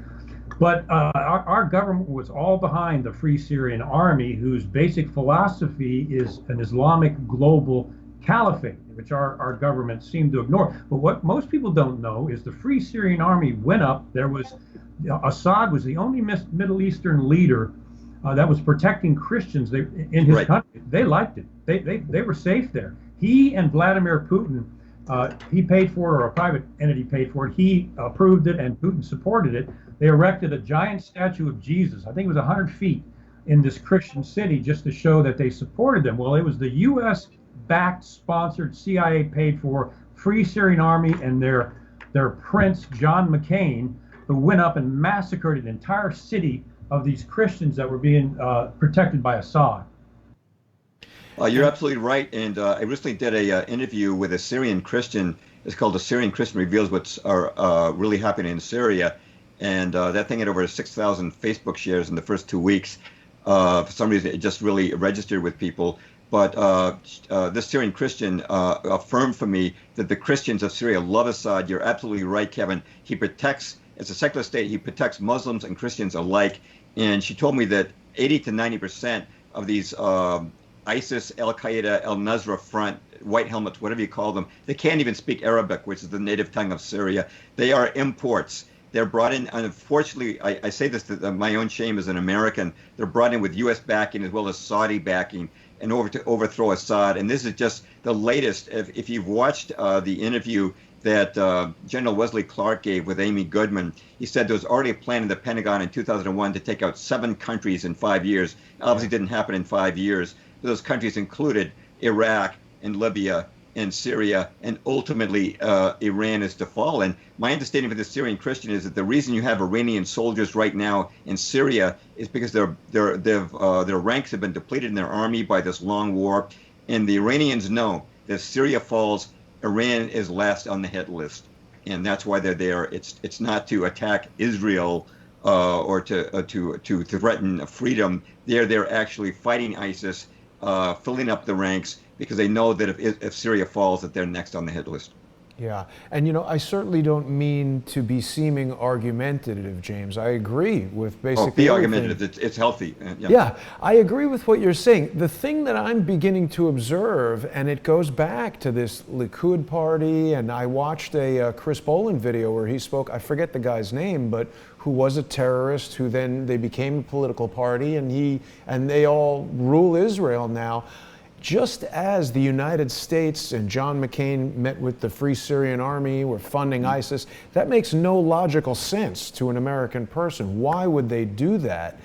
But our government was all behind the Free Syrian Army, whose basic philosophy is an Islamic global caliphate, which our government seemed to ignore. But what most people don't know is the Free Syrian Army went up. Assad was the only Middle Eastern leader that was protecting Christians in his country. They liked it. They were safe there. He and Vladimir Putin, he paid for it, or a private entity paid for it. He approved it, and Putin supported it. They erected a giant statue of Jesus. I think it was 100 feet in this Christian city, just to show that they supported them. Well, it was the U.S.-backed, sponsored, CIA paid for Free Syrian Army and their prince, John McCain, who went up and massacred an entire city of these Christians that were being protected by Assad. You're absolutely right. And I recently did a interview with a Syrian Christian. It's called The Syrian Christian Reveals What's Really Happening in Syria. And that thing had over 6,000 Facebook shares in the first 2 weeks. For some reason, it just really registered with people. But this Syrian Christian affirmed for me that the Christians of Syria love Assad. You're absolutely right, Kevin. He protects, as a secular state, he protects Muslims and Christians alike. And she told me that 80 to 90% of these ISIS, Al Qaeda, Al Nusra Front, White Helmets, whatever you call them, they can't even speak Arabic, which is the native tongue of Syria. They are imports. They're brought in, and unfortunately, I say this to my own shame as an American, they're brought in with U.S. backing as well as Saudi backing in order to overthrow Assad. And this is just the latest. If you've watched the interview that General Wesley Clark gave with Amy Goodman, he said there was already a plan in the Pentagon in 2001 to take out 7 countries in 5 years. Obviously, it didn't happen in 5 years. Those countries included Iraq and Libya and Syria, and ultimately Iran is to fall. And my understanding for the Syrian Christian is that the reason you have Iranian soldiers right now in Syria is because their ranks have been depleted in their army by this long war, and the Iranians know that if Syria falls, Iran is last on the hit list, and that's why they're there. It's not to attack Israel or to threaten freedom. They're actually fighting ISIS, filling up the ranks, because they know that if Syria falls, that they're next on the hit list. Yeah, and I certainly don't mean to be seeming argumentative, James. I agree with basically be everything. argumentative. It's healthy. Yeah, I agree with what you're saying. The thing that I'm beginning to observe, and it goes back to this Likud party, and I watched a Chris Boland video where he spoke, I forget the guy's name, but who was a terrorist, who then they became a political party, and they all rule Israel now. Just as the United States and John McCain met with the Free Syrian Army, were funding ISIS, that makes no logical sense to an American person. Why would they do that?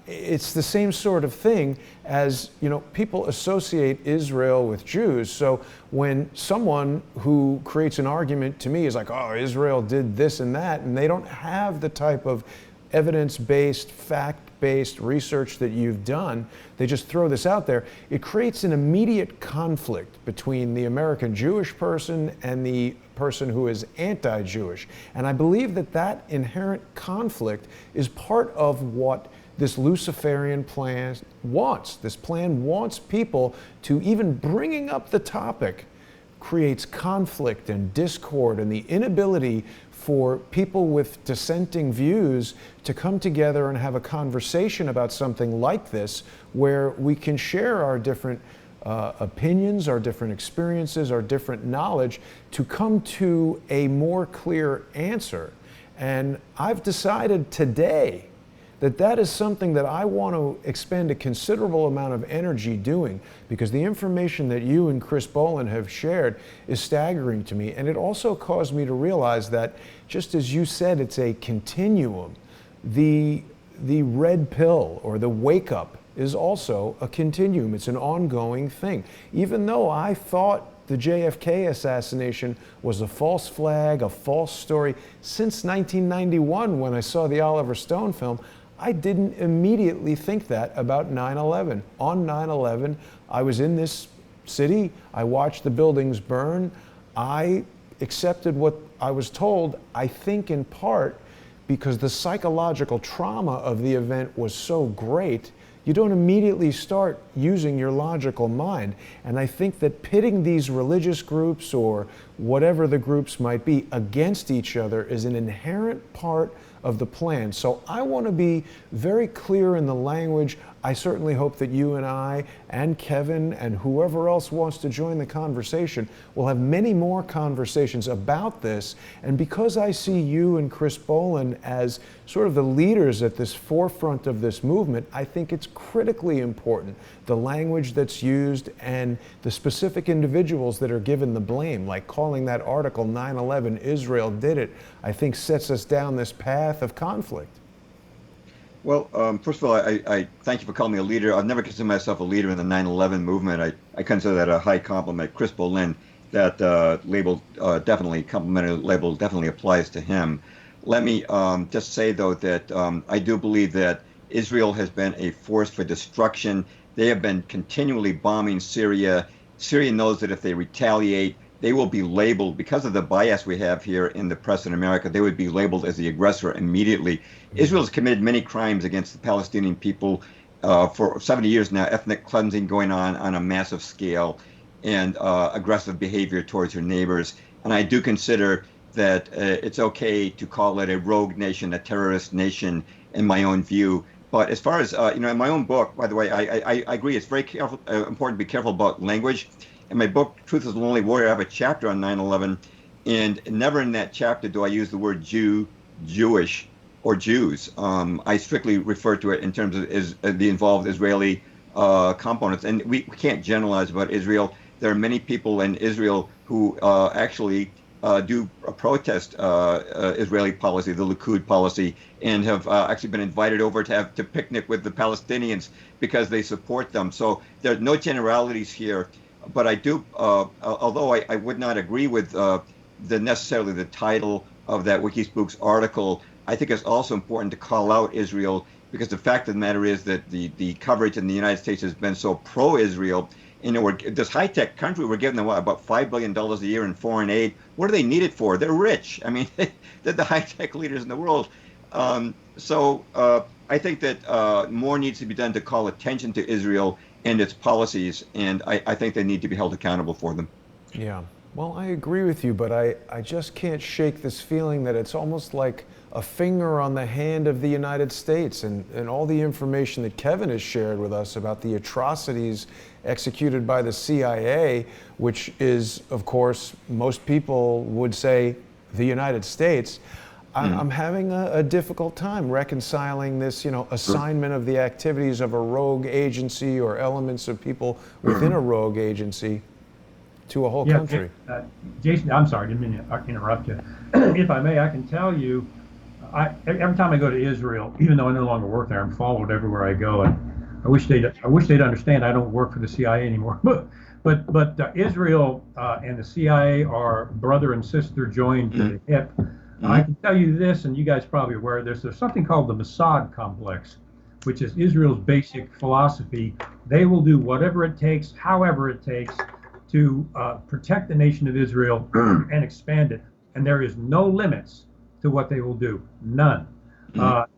It's the same sort of thing as, people associate Israel with Jews. So when someone who creates an argument to me is like, oh, Israel did this and that, and they don't have the type of evidence-based, fact-based research that you've done, they just throw this out there, it creates an immediate conflict between the American Jewish person and the person who is anti-Jewish. And I believe that inherent conflict is part of what this Luciferian plan wants. This plan wants people to, even bringing up the topic, creates conflict and discord and the inability for people with dissenting views to come together and have a conversation about something like this, where we can share our different opinions, our different experiences, our different knowledge to come to a more clear answer. And I've decided today that is something that I want to expend a considerable amount of energy doing, because the information that you and Chris Boland have shared is staggering to me. And it also caused me to realize that, just as you said, it's a continuum. The red pill or the wake up is also a continuum. It's an ongoing thing. Even though I thought the JFK assassination was a false flag, a false story, since 1991 when I saw the Oliver Stone film, I didn't immediately think that about 9/11. On 9/11, I was in this city, I watched the buildings burn, I accepted what I was told, I think in part because the psychological trauma of the event was so great. You don't immediately start using your logical mind. And I think that pitting these religious groups, or whatever the groups might be, against each other is an inherent part of the plan. So I want to be very clear in the language. I certainly hope that you and I and Kevin and whoever else wants to join the conversation will have many more conversations about this. And because I see you and Chris Boland as sort of the leaders at this forefront of this movement, I think it's critically important, the language that's used and the specific individuals that are given the blame, like calling that article 9/11, Israel did it, I think sets us down this path of conflict. Well, first of all, I thank you for calling me a leader. I've never considered myself a leader in the 9/11 movement. I consider that a high compliment. Chris Boland, that label, definitely, complimentary label definitely applies to him. Let me just say, though, that I do believe that Israel has been a force for destruction. They have been continually bombing Syria. Syria knows that if they retaliate, they will be labeled, because of the bias we have here in the press in America, they would be labeled as the aggressor immediately. Israel has committed many crimes against the Palestinian people for 70 years now, ethnic cleansing going on a massive scale, and aggressive behavior towards her neighbors. And I do consider that it's okay to call it a rogue nation, a terrorist nation, in my own view. But as far as in my own book, by the way, I agree. It's very careful, important to be careful about language. In my book, Truth is the Lonely Warrior, I have a chapter on 9/11, and never in that chapter do I use the word Jew, Jewish, or Jews. I strictly refer to it in terms of the involved Israeli components, and we can't generalize about Israel. There are many people in Israel who actually do protest Israeli policy, the Likud policy, and have actually been invited over to picnic with the Palestinians because they support them. So there are no generalities here, but I do, although I would not agree with necessarily the title of that Wikispooks article, I think it's also important to call out Israel, because the fact of the matter is that the coverage in the United States has been so pro-Israel. We're this high-tech country, we're giving them about $5 billion a year in foreign aid. What do they need it for? They're rich. I mean, they're the high-tech leaders in the world. So I think that more needs to be done to call attention to Israel and its policies, and I think they need to be held accountable for them. Yeah. Well, I agree with you, but I just can't shake this feeling that it's almost like a finger on the hand of the United States, and all the information that Kevin has shared with us about the atrocities executed by the CIA, which is, of course, most people would say the United States. I'm having a difficult time reconciling this, assignment of the activities of a rogue agency or elements of people within a rogue agency to a whole country. Jason, I'm sorry, I didn't mean to interrupt you. If I may, I can tell you, every time I go to Israel, even though I no longer work there, I'm followed everywhere I go, and I wish they'd understand I don't work for the CIA anymore. But Israel and the CIA are brother and sister joined to the hip. I can tell you this, and you guys probably are aware of this. There's something called the Mossad complex, which is Israel's basic philosophy. They will do whatever it takes, however it takes, to protect the nation of Israel and expand it. And there is no limits to what they will do. None.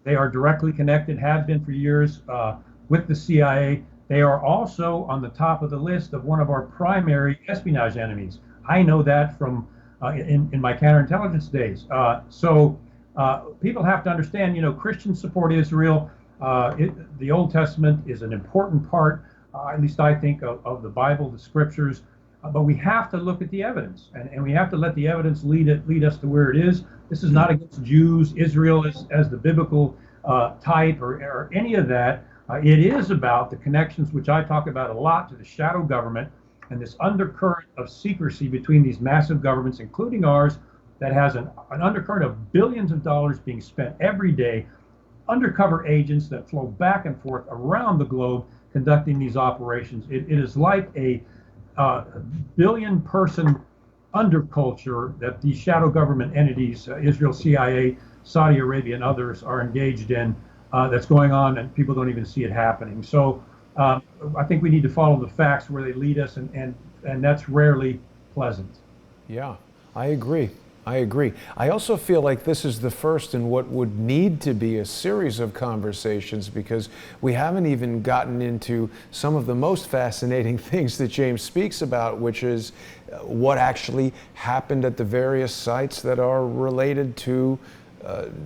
They are directly connected, have been for years, with the CIA. They are also on the top of the list of one of our primary espionage enemies. I know that from in my counterintelligence days. So people have to understand, Christians support Israel. The Old Testament is an important part, at least I think, of the Bible, the scriptures. But we have to look at the evidence, and we have to let the evidence lead us to where it is. This is not against Jews, Israel as the biblical type or any of that. It is about the connections, which I talk about a lot, to the shadow government and this undercurrent of secrecy between these massive governments, including ours, that has an undercurrent of billions of dollars being spent every day, undercover agents that flow back and forth around the globe conducting these operations. It is like a billion-person underculture that these shadow government entities, Israel, CIA, Saudi Arabia, and others are engaged in, that's going on, and people don't even see it happening. So I think we need to follow the facts where they lead us, and that's rarely pleasant. Yeah, I agree. I also feel like this is the first in what would need to be a series of conversations, because we haven't even gotten into some of the most fascinating things that James speaks about, which is what actually happened at the various sites that are related to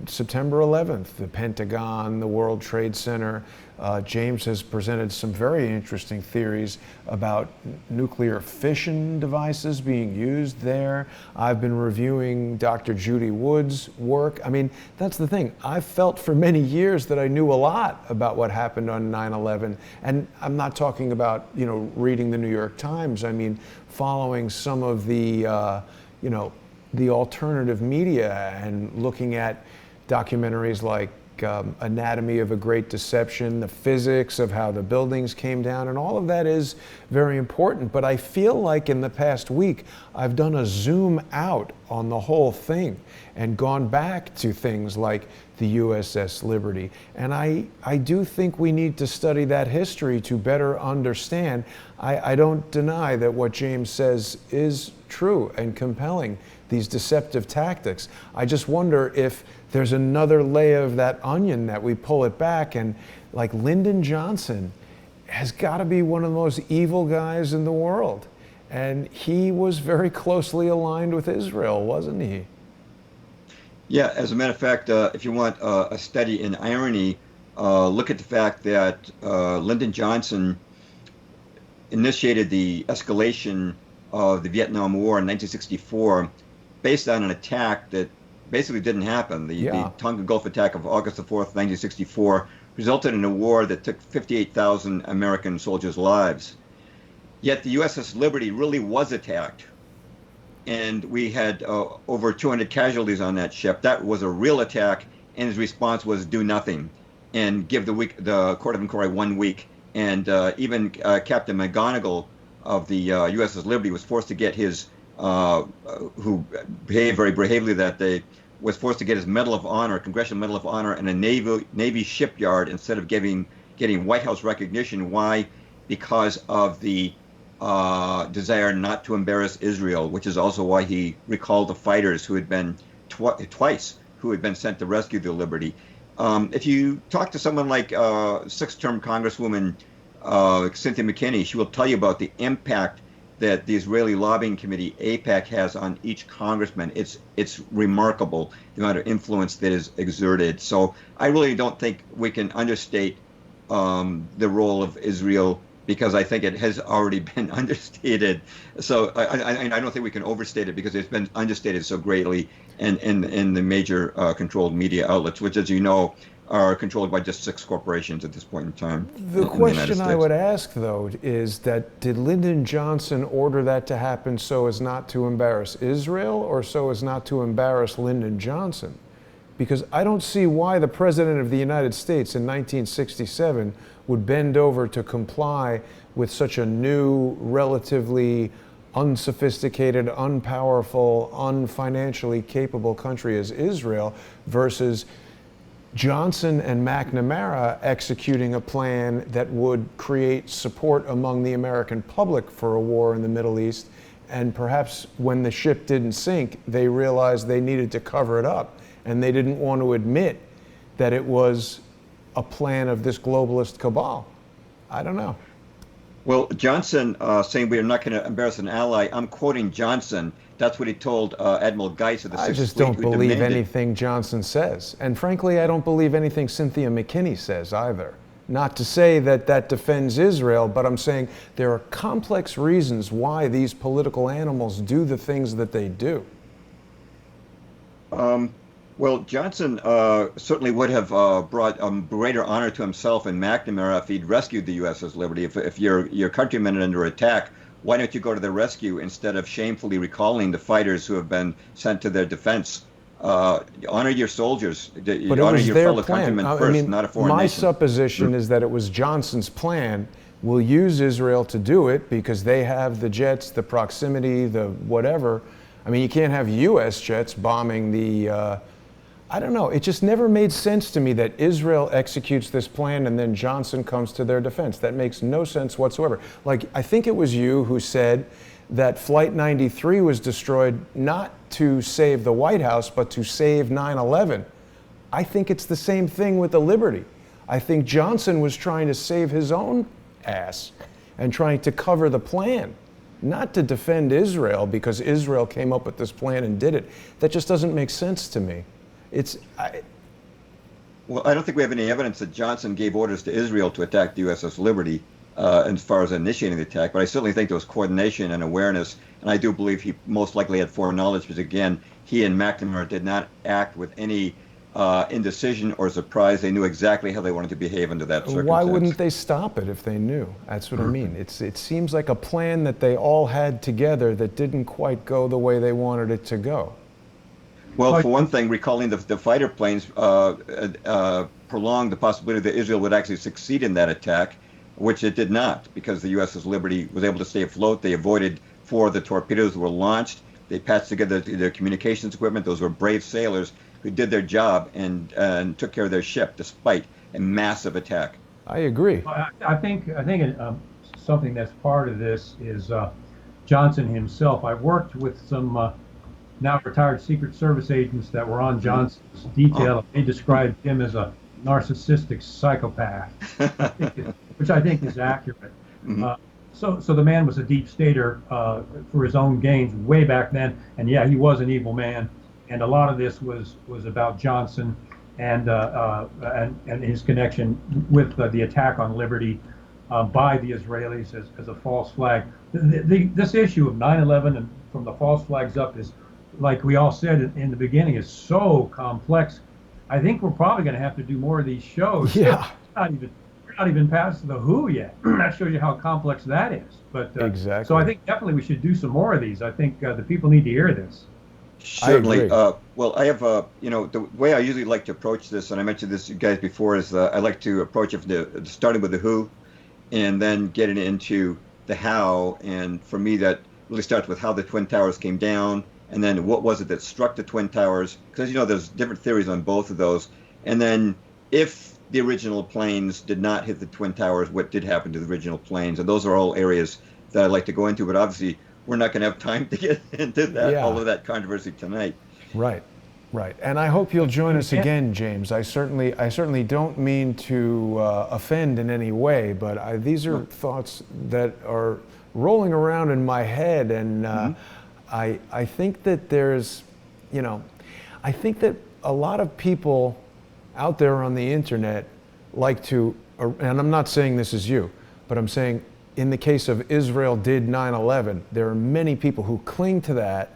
September 11th, the Pentagon, the World Trade Center. James has presented some very interesting theories about nuclear fission devices being used there. I've been reviewing Dr. Judy Wood's work. I mean, that's the thing. I've felt for many years that I knew a lot about what happened on 9/11. And I'm not talking about, reading the New York Times. I mean, following some of the, the alternative media and looking at documentaries like Anatomy of a Great Deception, the physics of how the buildings came down, and all of that is very important. But I feel like in the past week, I've done a zoom out on the whole thing and gone back to things like the USS Liberty. And I do think we need to study that history to better understand. I don't deny that what James says is true and compelling, these deceptive tactics. I just wonder if there's another layer of that onion that we pull it back, and like Lyndon Johnson has got to be one of the most evil guys in the world. And he was very closely aligned with Israel, wasn't he? Yeah, as a matter of fact, if you want a study in irony, look at the fact that Lyndon Johnson initiated the escalation of the Vietnam War in 1964 based on an attack that basically didn't happen. The Tonkin Gulf attack of August the 4th, 1964, resulted in a war that took 58,000 American soldiers' lives. Yet the USS Liberty really was attacked, and we had over 200 casualties on that ship. That was a real attack, and his response was do nothing and give the Court of Inquiry 1 week. And even Captain McGonigal of the USS Liberty was forced to get his, who behaved very bravely that day, was forced to get his Medal of Honor, Congressional Medal of Honor, in a Navy shipyard instead of getting White House recognition. Why? Because of the desire not to embarrass Israel, which is also why he recalled the fighters who had been twice who had been sent to rescue the Liberty. If you talk to someone like sixth-term Congresswoman Cynthia McKinney, she will tell you about the impact that the Israeli Lobbying Committee, AIPAC, has on each congressman. It's remarkable the amount of influence that is exerted. So I really don't think we can understate the role of Israel, because I think it has already been understated. So I don't think we can overstate it, because it's been understated so greatly in the major controlled media outlets, which, as you know, are controlled by just 6 corporations at this point in time. The question I would ask, though, is that did Lyndon Johnson order that to happen so as not to embarrass Israel, or so as not to embarrass Lyndon Johnson? Because I don't see why the President of the United States in 1967 would bend over to comply with such a new, relatively unsophisticated, unpowerful, unfinancially capable country as Israel, versus Johnson and McNamara executing a plan that would create support among the American public for a war in the Middle East. And perhaps when the ship didn't sink, they realized they needed to cover it up, and they didn't want to admit that it was a plan of this globalist cabal. I don't know. Well, Johnson saying we are not going to embarrass an ally, I'm quoting Johnson. That's what he told Admiral Geis of the Sixth Fleet. I just don't believe anything Johnson says. And frankly, I don't believe anything Cynthia McKinney says either. Not to say that that defends Israel, but I'm saying there are complex reasons why these political animals do the things that they do. Well, Johnson certainly would have brought greater honor to himself and McNamara if he'd rescued the USS Liberty. If your countrymen are under attack, why don't you go to their rescue instead of shamefully recalling the fighters who have been sent to their defense? Honor your soldiers. But honor it was your their fellow plan. countrymen first, not a foreign my nation. supposition is that it was Johnson's plan. We'll use Israel to do it because they have the jets, the proximity, the whatever. I mean, you can't have U.S. jets bombing the... I don't know. It just never made sense to me that Israel executes this plan and then Johnson comes to their defense. That makes no sense whatsoever. Like, I think it was you who said that Flight 93 was destroyed not to save the White House, but to save 9/11. I think it's the same thing with the Liberty. I think Johnson was trying to save his own ass and trying to cover the plan, not to defend Israel because Israel came up with this plan and did it. That just doesn't make sense to me. Well, I don't think we have any evidence that Johnson gave orders to Israel to attack the USS Liberty as far as initiating the attack, but I certainly think there was coordination and awareness, and I do believe he most likely had foreknowledge because, again, he and McNamara did not act with any indecision or surprise. They knew exactly how they wanted to behave under that circumstance. Why wouldn't they stop it if they knew? That's what I mean. It seems like a plan that they all had together that didn't quite go the way they wanted it to go. Well, for one thing, recalling the fighter planes prolonged the possibility that Israel would actually succeed in that attack, which it did not, because the USS Liberty was able to stay afloat. They avoided 4 of the torpedoes that were launched. They patched together their communications equipment. Those were brave sailors who did their job and took care of their ship despite a massive attack. I agree. I think something that's part of this is Johnson himself. I worked with some now retired Secret Service agents that were on Johnson's detail. They described him as a narcissistic psychopath, which I think is accurate. So the man was a deep stater for his own gains way back then, and yeah, he was an evil man. And a lot of this was about Johnson and his connection with the attack on liberty by the Israelis as a false flag. This issue of 9/11 and from the false flags up is, like we all said in the beginning, is so complex. I think we're probably going to have to do more of these shows. Yeah. We're not even past the who yet. That shows you how complex that is. But Exactly. So I think definitely we should do some more of these. I think the people need to hear this. Certainly. I agree. Well, I have, the way I usually like to approach this, and I mentioned this to you guys before, is I like to approach it starting with the who, and then getting into the how. And for me, that really starts with how the Twin Towers came down, and then what was it that struck the Twin Towers? Because, there's different theories on both of those. And then if the original planes did not hit the Twin Towers, what did happen to the original planes? And those are all areas that I'd like to go into, but obviously we're not going to have time to get into that, all of that controversy tonight. Right. And I hope you'll join us again, James. I certainly don't mean to offend in any way, but these are thoughts that are rolling around in my head, and I think that there's, I think that a lot of people out there on the internet like to, and I'm not saying this is you, but I'm saying in the case of Israel did 9/11, there are many people who cling to that,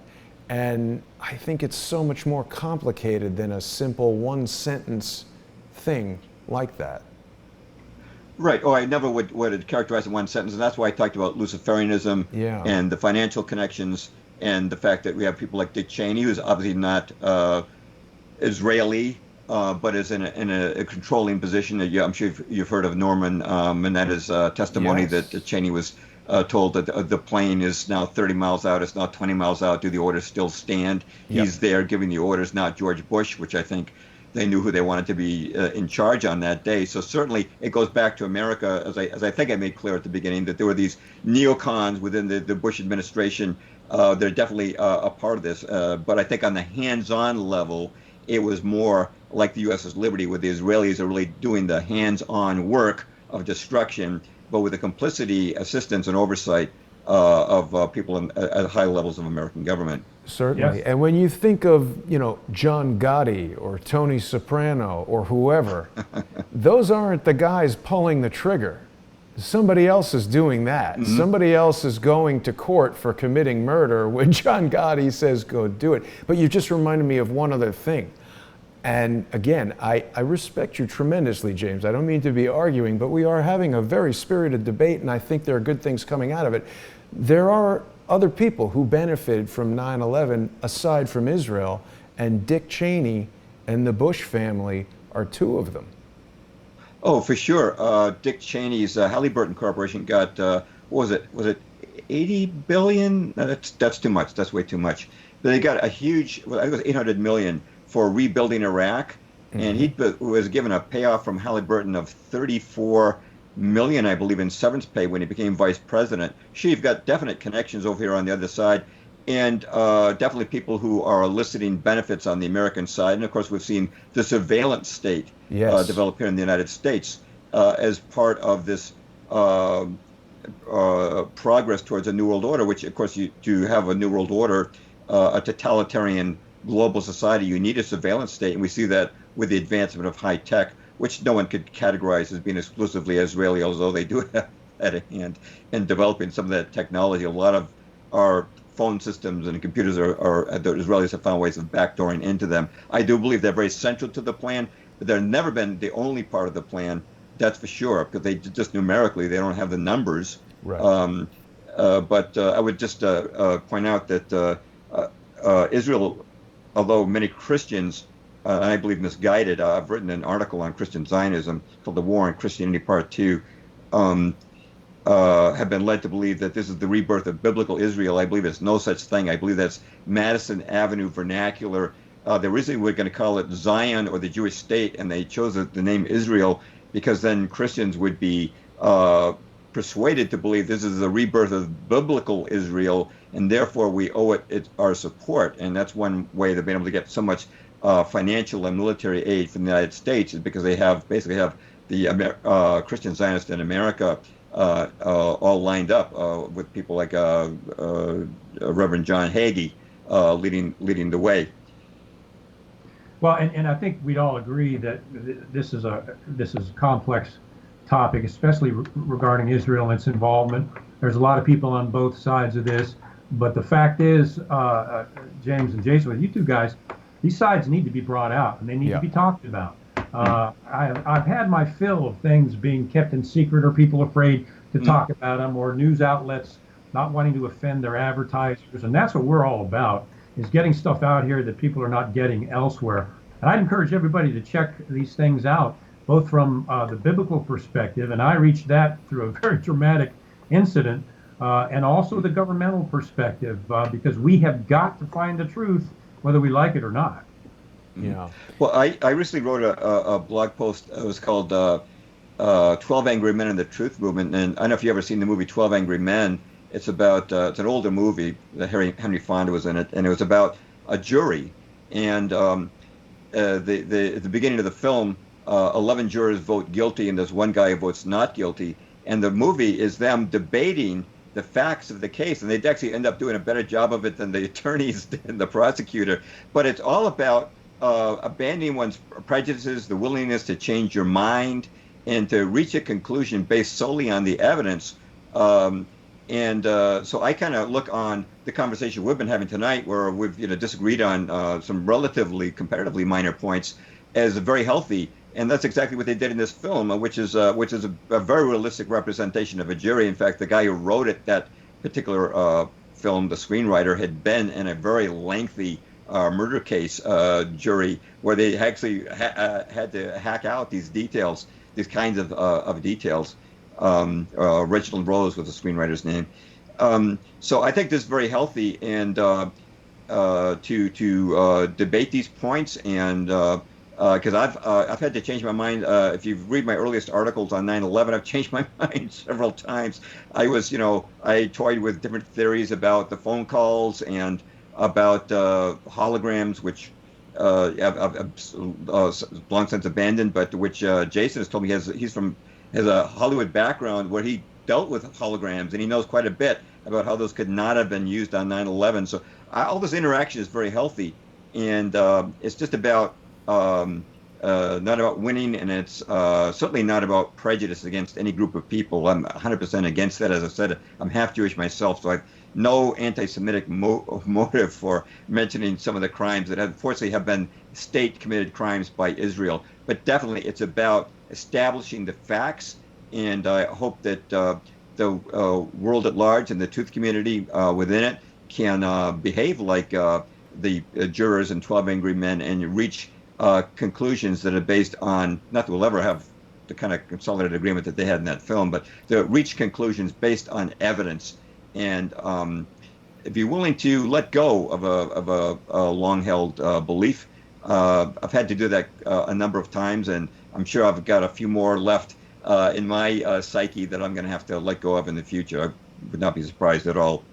and I think it's so much more complicated than a simple one-sentence thing like that. Right. Oh, I never would characterize it in one sentence, and that's why I talked about Luciferianism and the financial connections, and the fact that we have people like Dick Cheney, who's obviously not Israeli, but is in a controlling position. I'm sure you've heard of Norman Mineta's testimony that Cheney was told that the plane is now 30 miles out, it's now 20 miles out. Do the orders still stand? He's there giving the orders, not George Bush, which I think they knew who they wanted to be in charge on that day. So certainly it goes back to America, as I think I made clear at the beginning, that there were these neocons within the Bush administration. They're definitely a part of this. But I think on the hands-on level, it was more like the USS Liberty, where the Israelis are really doing the hands-on work of destruction, but with the complicity, assistance, and oversight of people at high levels of American government. Certainly. Yes. And when you think of, John Gotti or Tony Soprano or whoever, those aren't the guys pulling the trigger. Somebody else is doing that. Mm-hmm. Somebody else is going to court for committing murder when John Gotti says go do it. But you just reminded me of one other thing. And again, I respect you tremendously, James. I don't mean to be arguing, but we are having a very spirited debate, and I think there are good things coming out of it. There are other people who benefited from 9/11 aside from Israel, and Dick Cheney and the Bush family are two of them. Oh, for sure. Dick Cheney's Halliburton Corporation got, what was it? Was it 80 billion? No, that's too much. That's way too much. But they got a huge, I think it was 800 million for rebuilding Iraq. Mm-hmm. And he was given a payoff from Halliburton of 34 million, I believe, in severance pay when he became vice president. You've got definite connections over here on the other side, and definitely people who are eliciting benefits on the American side. And of course, we've seen the surveillance state develop here in the United States as part of this progress towards a new world order, which, of course, to have a new world order, a totalitarian global society, you need a surveillance state. And we see that with the advancement of high tech, which no one could categorize as being exclusively Israeli, although they do have had a hand in developing some of that technology. A lot of our phone systems and computers the Israelis have found ways of backdooring into them. I do believe they're very central to the plan, but they've never been the only part of the plan, that's for sure, because they just numerically, they don't have the numbers. Right. But I would just point out that Israel, although many Christians, and I believe misguided, I've written an article on Christian Zionism called The War on Christianity Part 2, have been led to believe that this is the rebirth of biblical Israel. I believe it's no such thing. I believe that's Madison Avenue vernacular. They originally were going to call it Zion or the Jewish state, and they chose the name Israel because then Christians would be persuaded to believe this is the rebirth of biblical Israel, and therefore we owe it our support. And that's one way they've been able to get so much financial and military aid from the United States, is because they basically have the Christian Zionists in America all lined up with people like Reverend John Hagee leading the way. Well, and I think we'd all agree that this is a complex topic, especially regarding Israel and its involvement. There's a lot of people on both sides of this, but the fact is, James and Jason, with you two guys, these sides need to be brought out and they need to Yeah. be talked about. I've had my fill of things being kept in secret or people afraid to talk about them or news outlets not wanting to offend their advertisers. And that's what we're all about, is getting stuff out here that people are not getting elsewhere. And I'd encourage everybody to check these things out, both from the biblical perspective, and I reached that through a very dramatic incident, and also the governmental perspective, because we have got to find the truth, whether we like it or not. Yeah. Well, I recently wrote a blog post. It was called 12 Angry Men in the Truth Movement. And I don't know if you ever seen the movie 12 Angry Men. It's about, it's an older movie. Henry Fonda was in it. And it was about a jury. And at the beginning of the film, 11 jurors vote guilty, and there's one guy who votes not guilty. And the movie is them debating the facts of the case, and they'd actually end up doing a better job of it than the attorneys and the prosecutor. But it's all about abandoning one's prejudices, the willingness to change your mind, and to reach a conclusion based solely on the evidence. So I kind of look on the conversation we've been having tonight, where we've disagreed on some relatively comparatively minor points, as very healthy. And that's exactly what they did in this film, which is a very realistic representation of a jury. In fact, the guy who wrote it, that particular film, the screenwriter, had been in a very lengthy murder case jury, where they actually had to hack out these details, these kinds of details. Reginald Rose was the screenwriter's name. So I think this is very healthy, and to debate these points, and because I've had to change my mind. If you read my earliest articles on 9/11, I've changed my mind several times. I toyed with different theories about the phone calls and about holograms, which I've long since abandoned, but which Jason has told me has a Hollywood background where he dealt with holograms, and he knows quite a bit about how those could not have been used on 9/11. So all this interaction is very healthy, and it's just about not about winning, and it's certainly not about prejudice against any group of people. I'm 100% against that. As I said, I'm half Jewish myself, so I've no anti-Semitic motive for mentioning some of the crimes that unfortunately have been state-committed crimes by Israel. But definitely, it's about establishing the facts, and I hope that the world at large and the truth community within it can behave like the jurors in 12 Angry Men and reach conclusions that are based on, not that we'll ever have the kind of consolidated agreement that they had in that film, but to reach conclusions based on evidence. And if you're willing to let go of a long-held belief, I've had to do that a number of times, and I'm sure I've got a few more left in my psyche that I'm going to have to let go of in the future. I would not be surprised at all,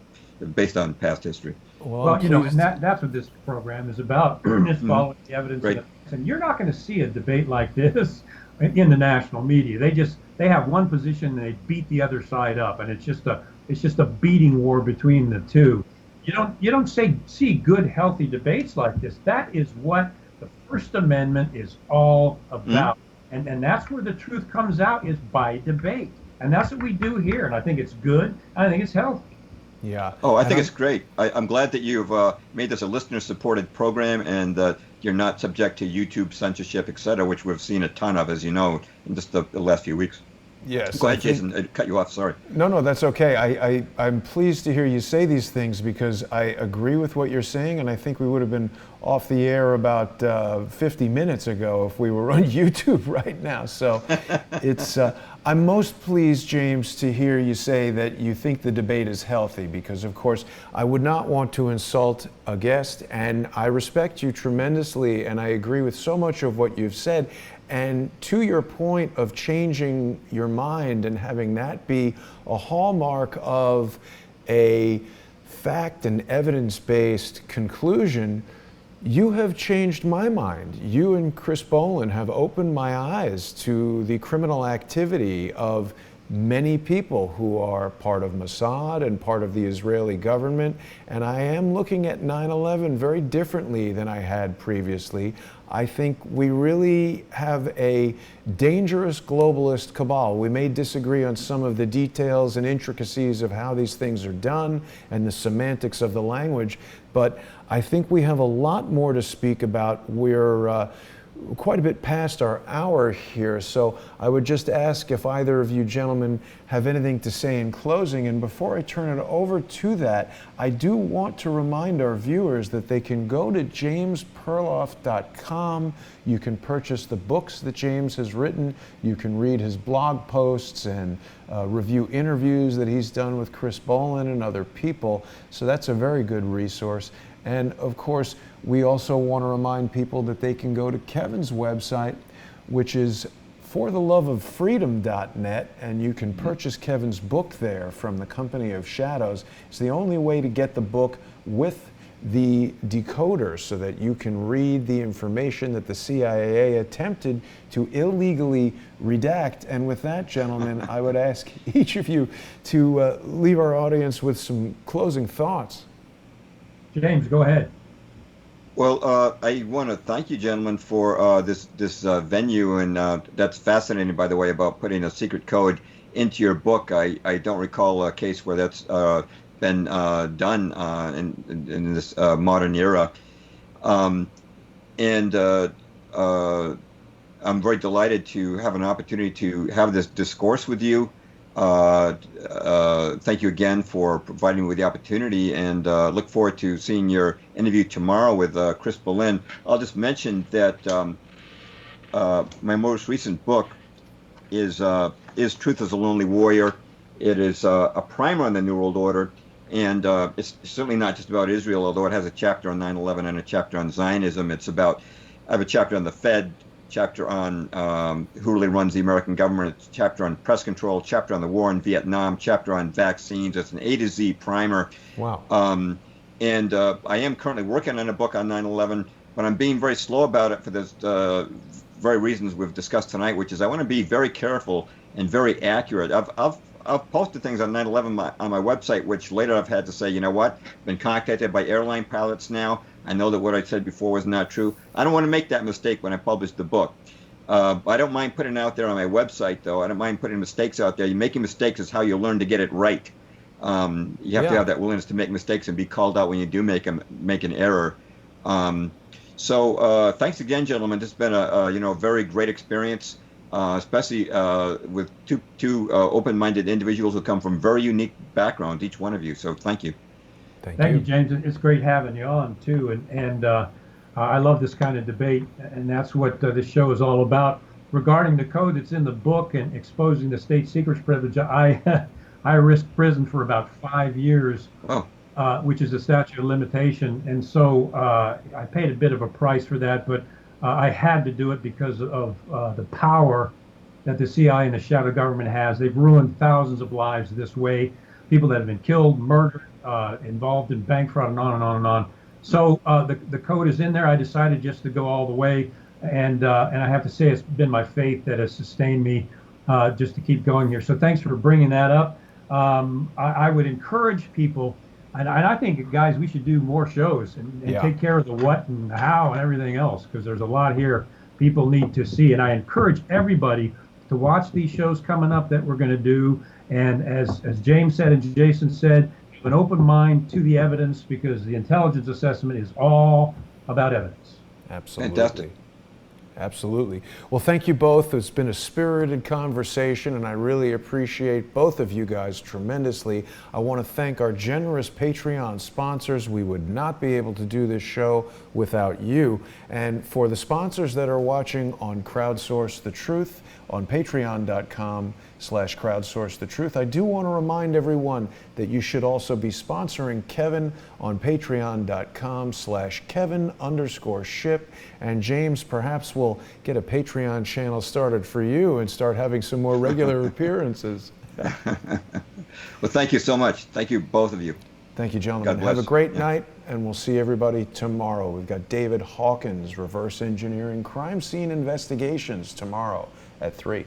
based on past history. Well, and that's what this program is about, is following the evidence. Right. And you're not going to see a debate like this in the national media. They have one position and they beat the other side up, and it's just a beating war between the two. You don't see good, healthy debates like this. That is what the First Amendment is all about. And that's where the truth comes out, is by debate. And that's what we do here. And I think it's good. And I think it's healthy. Yeah. Oh, I think it's great. I'm glad that you've made this a listener-supported program, and that you're not subject to YouTube censorship, et cetera, which we've seen a ton of, as you know, in just the last few weeks. Yes. Go ahead, Jason. I cut you off. Sorry. No, that's okay. I'm pleased to hear you say these things, because I agree with what you're saying, and I think we would have been off the air about 50 minutes ago if we were on YouTube right now. So it's. I'm most pleased, James, to hear you say that you think the debate is healthy, because, of course, I would not want to insult a guest, and I respect you tremendously, and I agree with so much of what you've said. And to your point of changing your mind and having that be a hallmark of a fact and evidence-based conclusion, you have changed my mind. You and Chris Boland have opened my eyes to the criminal activity of many people who are part of Mossad and part of the Israeli government, and I am looking at 9/11 very differently than I had previously. I think we really have a dangerous globalist cabal. We may disagree on some of the details and intricacies of how these things are done and the semantics of the language, but I think we have a lot more to speak about. We're quite a bit past our hour here, so I would just ask if either of you gentlemen have anything to say in closing. And before I turn it over to that, I do want to remind our viewers that they can go to jamesperloff.com. You can purchase the books that James has written. You can read his blog posts and review interviews that he's done with Chris Boland and other people. So that's a very good resource. And of course, we also want to remind people that they can go to Kevin's website, which is fortheloveoffreedom.net, and you can purchase Kevin's book there from the Company of Shadows. It's the only way to get the book with the decoder so that you can read the information that the CIA attempted to illegally redact. And with that, gentlemen, I would ask each of you to leave our audience with some closing thoughts. James, go ahead. Well, I want to thank you, gentlemen, for this venue, and that's fascinating, by the way, about putting a secret code into your book. I don't recall a case where that's been done in this modern era, and I'm very delighted to have an opportunity to have this discourse with you. Thank you again for providing me with the opportunity, and look forward to seeing your interview tomorrow with Chris Boland. I'll just mention that my most recent book is Truth is a Lonely Warrior. It is a primer on the New World Order, and it's certainly not just about Israel, although it has a chapter on 9/11 and a chapter on Zionism. I have a chapter on the Fed, chapter on who really runs the American government, chapter on press control, chapter on the war in Vietnam, chapter on vaccines. It's an A to Z primer. Wow. And I am currently working on a book on 9/11, but I'm being very slow about it for the very reasons we've discussed tonight, which is I want to be very careful and very accurate. I've posted things on 9/11 on my website, which later I've had to say, you know what, been contacted by airline pilots now. I know that what I said before was not true. I don't want to make that mistake when I publish the book. I don't mind putting it out there on my website, though. I don't mind putting mistakes out there. Making mistakes is how you learn to get it right. You have to have that willingness to make mistakes and be called out when you do make an error. So thanks again, gentlemen. This has been a very great experience, especially with two open-minded individuals who come from very unique backgrounds, each one of you. So thank you. Thank you, James. It's great having you on too, and I love this kind of debate, and that's what this show is all about. Regarding the code that's in the book and exposing the state secrets privilege, I risked prison for about 5 years, which is a statute of limitation, and so I paid a bit of a price for that, but I had to do it because of the power that the CIA and the shadow government has. They've ruined thousands of lives this way, people that have been killed, murdered, involved in bank fraud, and on and on and on. So the code is in there. I decided just to go all the way, and I have to say it's been my faith that has sustained me just to keep going here. So thanks for bringing that up. I would encourage people, and I think, guys, we should do more shows and take care of the what and the how and everything else, because there's a lot here people need to see. And I encourage everybody to watch these shows coming up that we're going to do. And as James said and Jason said, an open mind to the evidence, because the intelligence assessment is all about evidence. Absolutely. Fantastic. Absolutely. Well, thank you both. It's been a spirited conversation, and I really appreciate both of you guys tremendously. I want to thank our generous Patreon sponsors. We would not be able to do this show without you. And for the sponsors that are watching on Crowdsource the Truth, on patreon.com/crowdsource the truth, I do want to remind everyone that you should also be sponsoring Kevin on patreon.com/Kevin_ship. And James, perhaps we'll get a Patreon channel started for you and start having some more regular appearances. Well, thank you so much. Thank you, both of you. Thank you, gentlemen. God bless. Have a great night, and we'll see everybody tomorrow. We've got David Hawkins, Reverse Engineering Crime Scene Investigations, tomorrow at 3.